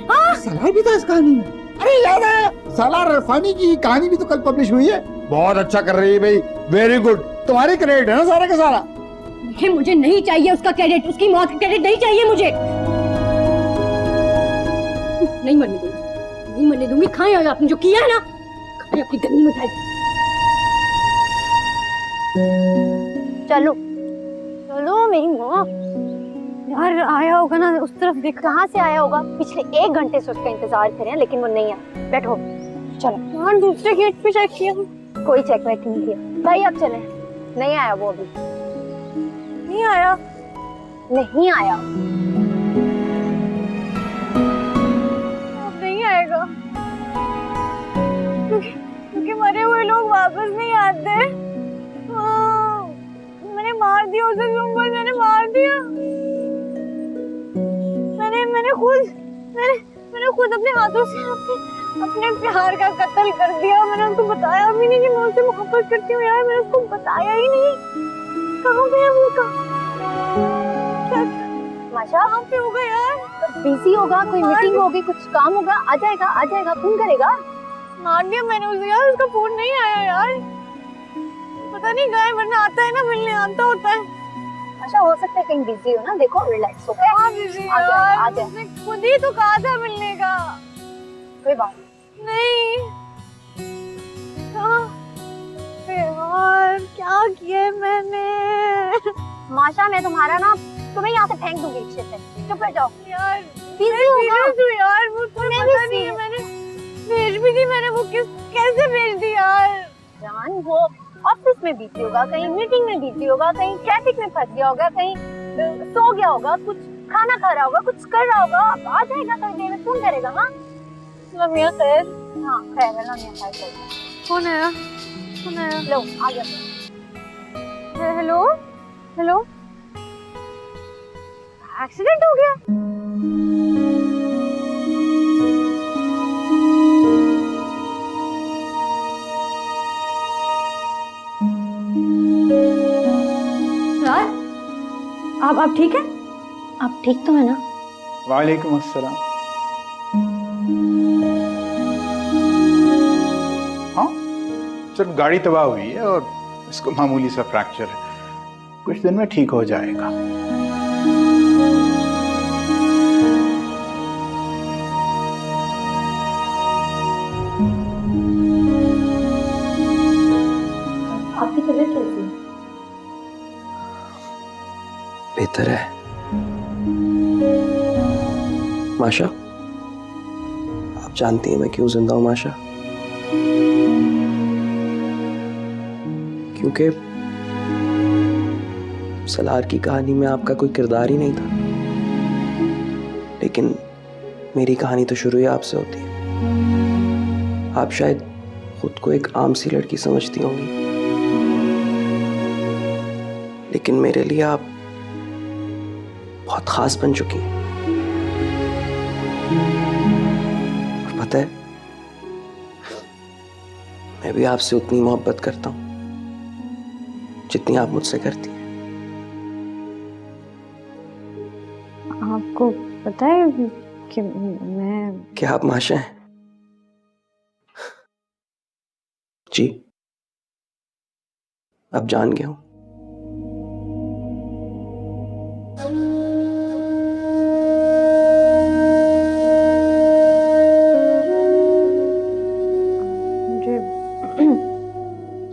हाँ सलार भी था इस कहानी में। अरे याद आया, सलार रफानी की कहानी भी तो कल पब्लिश हुई है। बहुत अच्छा कर रही है भाई, वेरी गुड। तुम्हारे क्रेडिट है ना सारा का सारा। मुझे नहीं चाहिए उसका क्रेडिट, उसकी मौत का क्रेडिट नहीं चाहिए मुझे। नहीं मरने दूंगी, नहीं मरने दूंगी। खाएं और आपने जो किया है ना, खाएं अपनी गंदी मिठाई। चलो चलो मेरी माँ। यार आया होगा ना उस तरफ देख। कहाँ से आया होगा? पिछले 1 घंटे से उसका इंतजार कर रहे हैं लेकिन वो नहीं आया। बैठो चलो। यार दूसरे गेट पे चेक किया, कोई चेकमेट नहीं किया भाई, अब चले। नहीं आया वो अभी, नहीं आया। नहीं आया। अब नहीं आएगा क्योंकि मरे हुए लोग वापस नहीं आते। मैंने मार दिया उसे, सुंबल मैंने मार दिया। मैंने खुद अपने हाथों से अपने प्यार का कत्ल कर दिया। मैंने उनको बताया भी नहीं कि मैं उससे मोहब्बत करती हूँ। यार मैंने उसको बताया ही नहीं। कहाँ पे है वो? माशा कहाँ पे होगा यार? बिजी होगा, कोई मीटिंग होगी, कुछ काम होगा। आ जाएगा, फोन करेगा। मार दिया मैंने उसे यार, उसका फोन नहीं आया यार। पता नहीं गए, वरना आता है ना मिलने, आता होता है। अच्छा हो सकता है कहीं बिजी हो ना। देखो रिलैक्स हो। हाँ बिजी यार, उसने खुद ही तो कहा था मिलने का। कोई बात नहीं। यार क्या किया है मैंने? माशा मैं तुम्हारा ना तुम्हें यहाँ से फेंक दूंगी रिक्शे से। चुप रह जाओ यार। बिजी होगा यार मुझे पता नहीं है, मैंने भेज भी दी। मैंने वो कैसे भेज दी यार? जान वो ऑफिस में बिजी होगा, कहीं मीटिंग में बिजी होगा, कहीं ट्रैफिक में फंस गया होगा, कहीं सो गया होगा, कुछ खाना खा रहा होगा, कुछ कर रहा होगा। अब आ जाएगा थोड़ी देर में, फोन करेगा। हाँ लमिया खैर। हाँ खैर है, लमिया खैर। कौन आया? लो आ गया। हेलो हेलो, एक्सीडेंट हो गया? यार आप ठीक है? आप ठीक तो है ना? वालेकुम अस्सलाम। हाँ सिर्फ गाड़ी तबाह हुई है और इसको मामूली सा फ्रैक्चर है, कुछ दिन में ठीक हो जाएगा। आपकी तबीयत कैसी है? बेहतर है माशा। आप जानती हैं मैं क्यों जिंदा हूं माशा? क्योंकि सलार की कहानी में आपका कोई किरदार ही नहीं था, लेकिन मेरी कहानी तो शुरू ही आपसे होती है। आप शायद खुद को एक आम सी लड़की समझती होंगी, लेकिन मेरे लिए आप बहुत खास बन चुकी हैं। और पता है, मैं भी आपसे उतनी मोहब्बत करता हूं जितनी आप मुझसे करती हैं। आपको पता है कि मैं... क्या आप माशा हैं? जी अब जान गया हूं।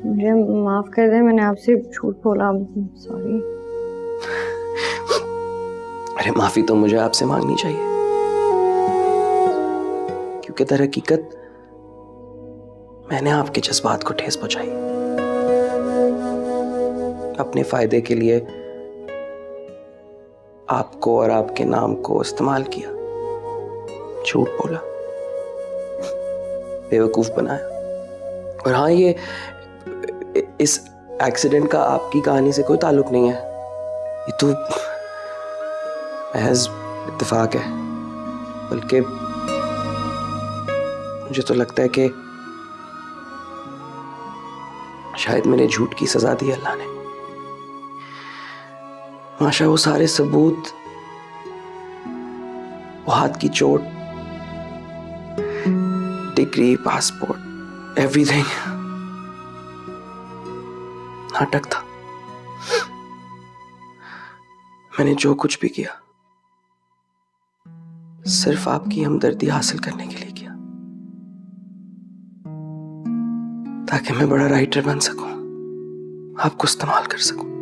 मुझे माफ कर दे, मैंने आपसे झूठ बोला। सॉरी। अरे माफी तो मुझे आपसे मांगनी चाहिए, क्योंकि दर हकीकत मैंने आपके जज्बात को ठेस पहुंचाई। अपने फायदे के लिए आपको और आपके नाम को इस्तेमाल किया, झूठ बोला, बेवकूफ बनाया। और हाँ, ये इस एक्सीडेंट का आपकी कहानी से कोई ताल्लुक नहीं है, ये तो महज इत्तेफाक है। बल्कि मुझे तो लगता है कि शायद मैंने झूठ की सजा दी अल्लाह ने। माशा, वो सारे सबूत, वो हाथ की चोट, डिग्री, पासपोर्ट, एवरीथिंग नाटक था। मैंने जो कुछ भी किया सिर्फ आपकी हमदर्दी हासिल करने के लिए किया, ताकि मैं बड़ा राइटर बन सकूं, आपको इस्तेमाल कर सकूं।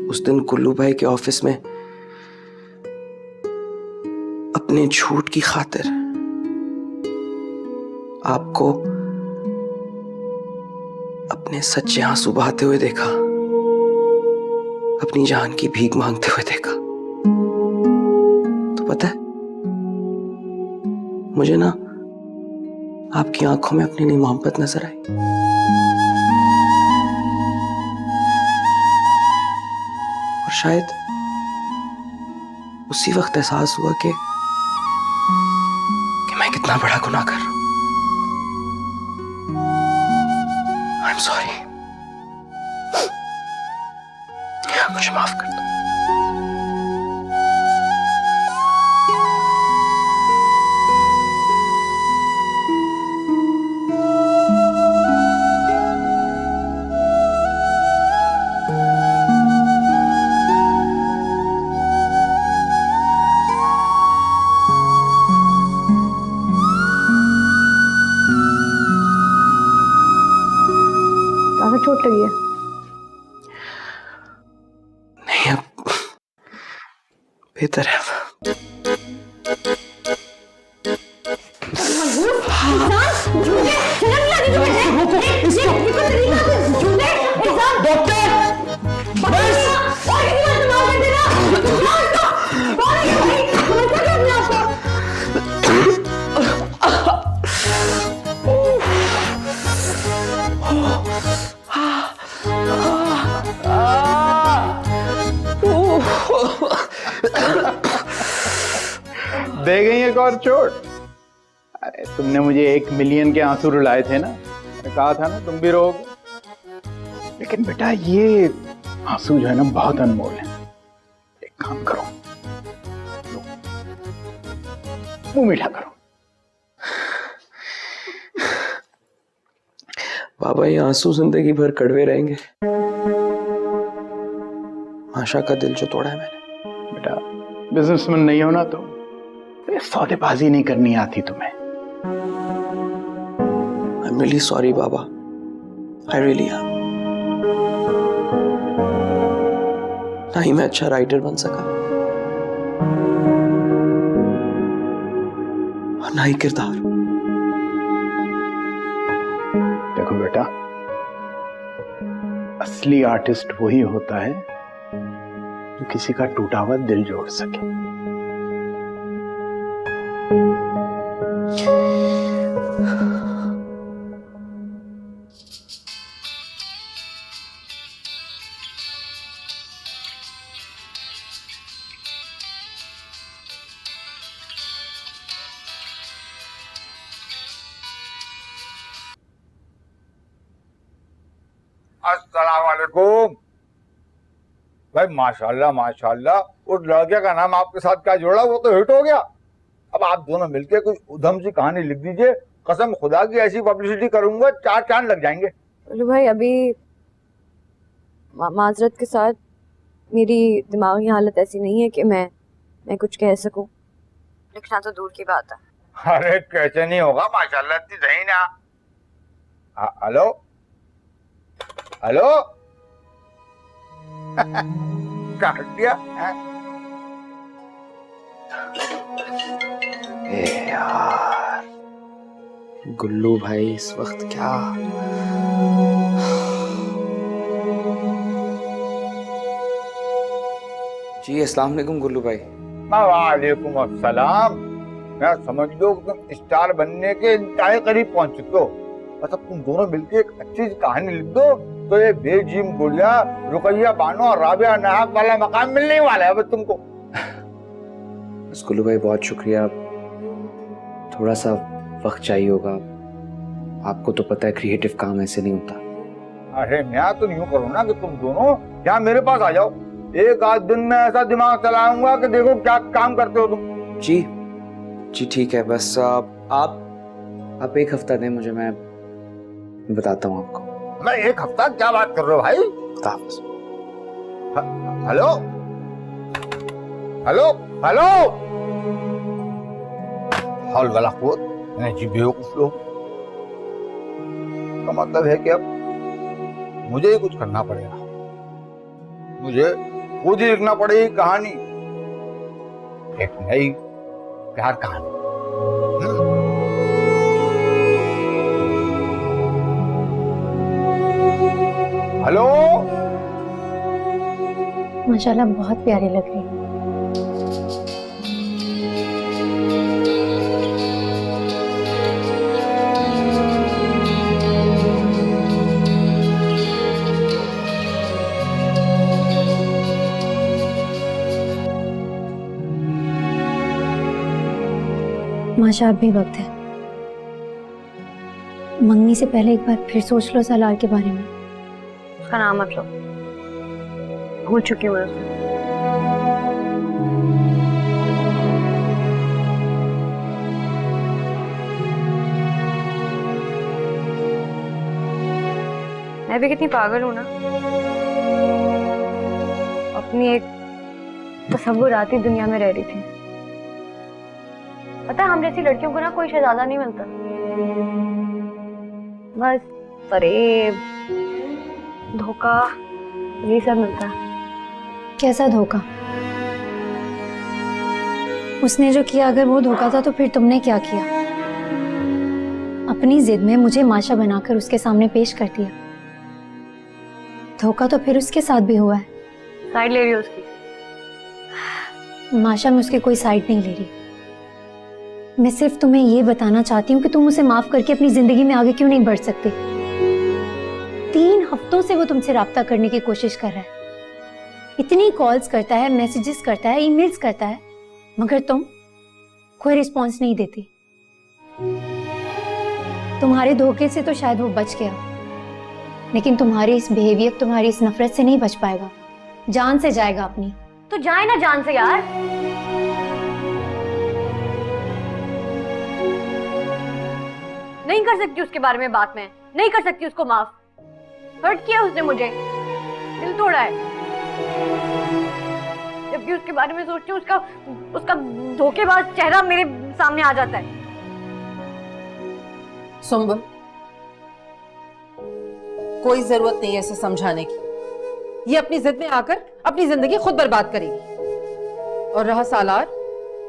उस दिन कुल्लू भाई के ऑफिस में अपने झूठ की खातिर आपको अपने सच्चे आंसू बहाते हुए देखा, अपनी जान की भीख मांगते हुए देखा। तो पता है, मुझे ना आपकी आंखों में अपनी नई मोहब्बत नजर आई। और शायद उसी वक्त एहसास हुआ कि मैं कितना बड़ा गुनाह कर रहा हूं। आई एम सॉरी, मुझे माफ कर दो। ज्यादा चोट लगी है? नहीं, अब बेहतर है। दे गई एक और चोट। अरे तुमने मुझे 1 मिलियन के आंसू रुलाए थे ना, मैंने कहा था ना तुम भी रोगे। लेकिन बेटा ये आंसू जो है ना बहुत अनमोल है। एक काम करो, लो, मुंह मीठा करो। बाबा, ये आंसू जिंदगी भर कड़वे रहेंगे। आशा का दिल जो तोड़ा है मैंने। बेटा बिजनेसमैन नहीं हो ना तुम, सौदेबाजी नहीं करनी आती तुम्हें। I'm really sorry, Baba. I really am। ना ही मैं अच्छा राइटर बन सका और ना ही किरदार। देखो बेटा, असली आर्टिस्ट वही होता है जो किसी का टूटा हुआ दिल जोड़ सके। अस्सलाम वालेकुम। भाई माशाल्लाह माशाल्लाह, उस लड़के का नाम आपके साथ क्या जोड़ा, वो तो हिट हो गया। अब आप दोनों मिलके कुछ उधम सी कहानी लिख दीजिए, कसम खुदा की ऐसी पब्लिसिटी करूंगा 4 चांद लग जाएंगे। बोलो भाई, अभी माजरत के साथ मेरी दिमागी हालत ऐसी नहीं है कि मैं कुछ कह सकूं। लिखना तो दूर की बात है। अरे कैसे नहीं होगा, माशाल्लाह इतनी सही ना। हेलो हेलो काट दिया। ए यार, गुल्लू भाई इस वक्त क्या। जी अस्सलाम वालेकुम गुल्लू भाई। वालेकुम अस्सलाम। मैं समझ लो तुम स्टार बनने के इंतहाई करीब पहुंच चुके हो। मतलब तुम दोनों मिलके एक अच्छी सी कहानी लिख दो तो ये बेजिम गुड़िया, रुकैया बानो और राबिया नाहक वाला मकाम मिलने वाला है अब तुमको। गुल्लू भाई बहुत शुक्रिया। थोड़ा सा वक्त चाहिए होगा, आपको तो पता है क्रिएटिव काम ऐसे नहीं होता। अरे मैं तो यूं करूँ ना कि तुम दोनों यहाँ मेरे पास आ जाओ, एक आध दिन में ऐसा दिमाग चलाऊंगा कि देखो क्या काम करते हो तुम। जी जी ठीक है, बस आप एक हफ्ता दें मुझे, मैं बताता हूँ आपको। मैं एक हफ्ता क्या बात कर रहे हो भाई? खुदाफिज। हेलो हेलो हेलो, हौल वाला खुद जी बेवकूफ लोग। का मतलब है कि अब मुझे ही कुछ करना पड़ेगा, मुझे खुद ही लिखना पड़ेगी कहानी, एक नई प्यार कहानी। हेलो, माशाल्लाह बहुत प्यारी लग रही है। माशा अब भी वक्त है, मंगनी से पहले एक बार फिर सोच लो सलार के बारे में। उसका नाम मत लो, भूल चुकी हूँ उसे। मैं भी कितनी पागल हूँ ना, अपनी एक तसव्वुराती दुनिया में रह रही थी। पता है हम जैसी लड़कियों को ना कोई शहजादा नहीं मिलता, बस फरेब धोखा यही सब मिलता है। कैसा धोखा? उसने जो किया अगर वो धोखा था तो फिर तुमने क्या किया? अपनी जिद में मुझे माशा बनाकर उसके सामने पेश कर दिया। धोखा तो फिर उसके साथ भी हुआ है। साइड ले रही हो उसकी? माशा में उसकी कोई साइड नहीं ले रही। मैं सिर्फ तुम्हें ये बताना चाहती हूँ कि तुम उसे माफ करके अपनी जिंदगी में आगे क्यों नहीं बढ़ सकते। 3 हफ्तों से वो तुमसे राब्ता करने की कोशिश कर रहा है, इतनी कॉल्स करता है, मैसेजेस करता है, ईमेल्स करता है, मगर तुम कोई रिस्पॉन्स नहीं देती। तुम्हारे धोखे से तो शायद वो बच गया, लेकिन तुम्हारी इस बिहेवियर, तुम्हारी इस नफरत से नहीं बच पाएगा, जान से जाएगा अपनी। तो जाए ना जान से यार। नहीं कर सकती उसके बारे में बात, मैं नहीं कर सकती उसको माफ। हर्ट किया उसने मुझे, दिल तोड़ा है। जब भी उसके बारे में सोचती हूँ उसका धोखेबाज चेहरा मेरे सामने आ जाता है। सुंबुल, कोई जरूरत नहीं है इसे समझाने की, ये अपनी जिद में आकर अपनी जिंदगी खुद बर्बाद करेगी। और रहा सालार,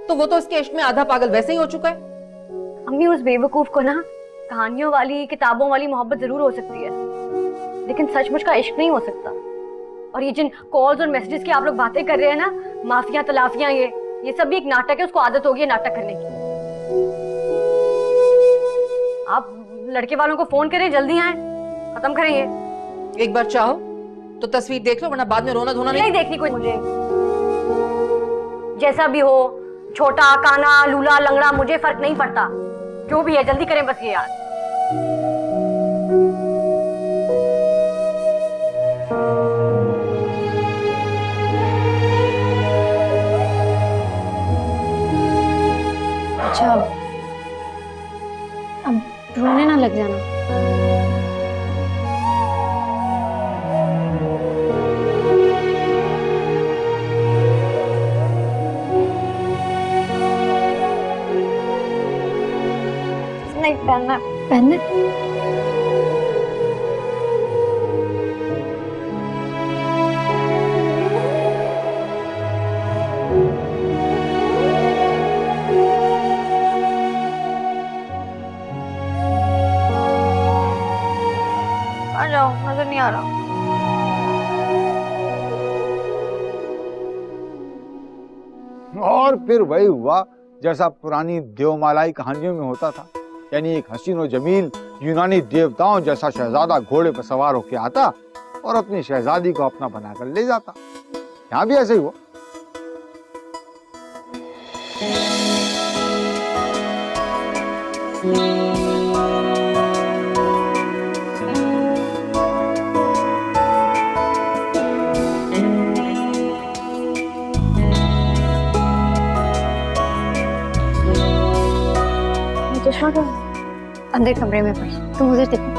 तो वो तो उसके इश्क में आधा पागल वैसे ही हो चुका है। अम्मी उस बेवकूफ को ना कहानियों वाली, किताबों वाली मोहब्बत जरूर हो सकती है, लेकिन सचमुच का इश्क नहीं हो सकता। और ये जिन कॉल्स और मैसेजेस की आप लोग बातें कर रहे हैं ना, माफिया तलाफियां, ये सब भी एक नाटक है। उसको आदत होगी नाटक करने की। आप लड़के वालों को फोन करें, जल्दी आए, खत्म करें ये। एक बार चाहो तो तस्वीर देख लो, वरना बाद में रोना धोना नहीं देखनी कोई मुझे। जैसा भी हो, छोटा काना लूला लंगड़ा, मुझे फर्क नहीं पड़ता, जो भी है जल्दी करें बस ये यार। अच्छा, अब रोने ना लग जाना। नहीं पहनना। पहनना? आ जाओ, नजर नहीं आ रहा। और फिर वही हुआ जैसा पुरानी देवमालाई कहानियों में होता था, यानी एक हसीन और जमील यूनानी देवताओं जैसा शहजादा घोड़े पर सवार होकर आता और अपनी शहजादी को अपना बनाकर ले जाता। यहाँ भी ऐसे ही हुआ। छोड़ो, अंदर कमरे में पड़ी, तुम उधर देखो।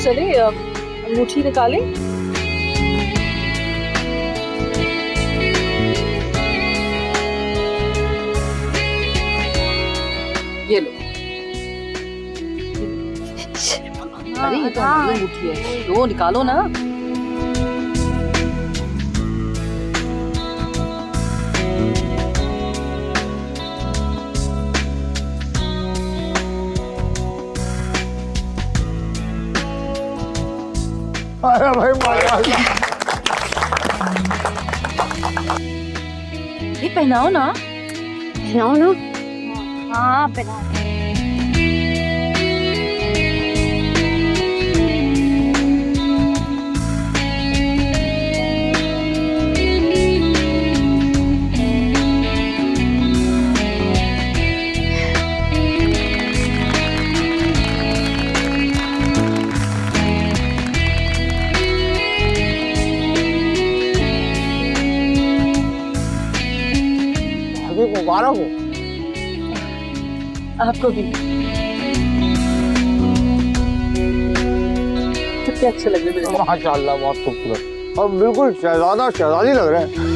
चले अंगूठी निकालें। ये लो। अरे ये तो हमारी अंगूठी है, लो निकालो ना। अरे भाई माशाल्लाह। ये पहनाओ ना। पहनाओ ना। हाँ पहना। मुबारक हो। आपको भी। कितने अच्छे लग रहे हैं। माशाल्लाह बहुत खूबसूरत और बिल्कुल शहजादा शहजादी लग रहे हैं।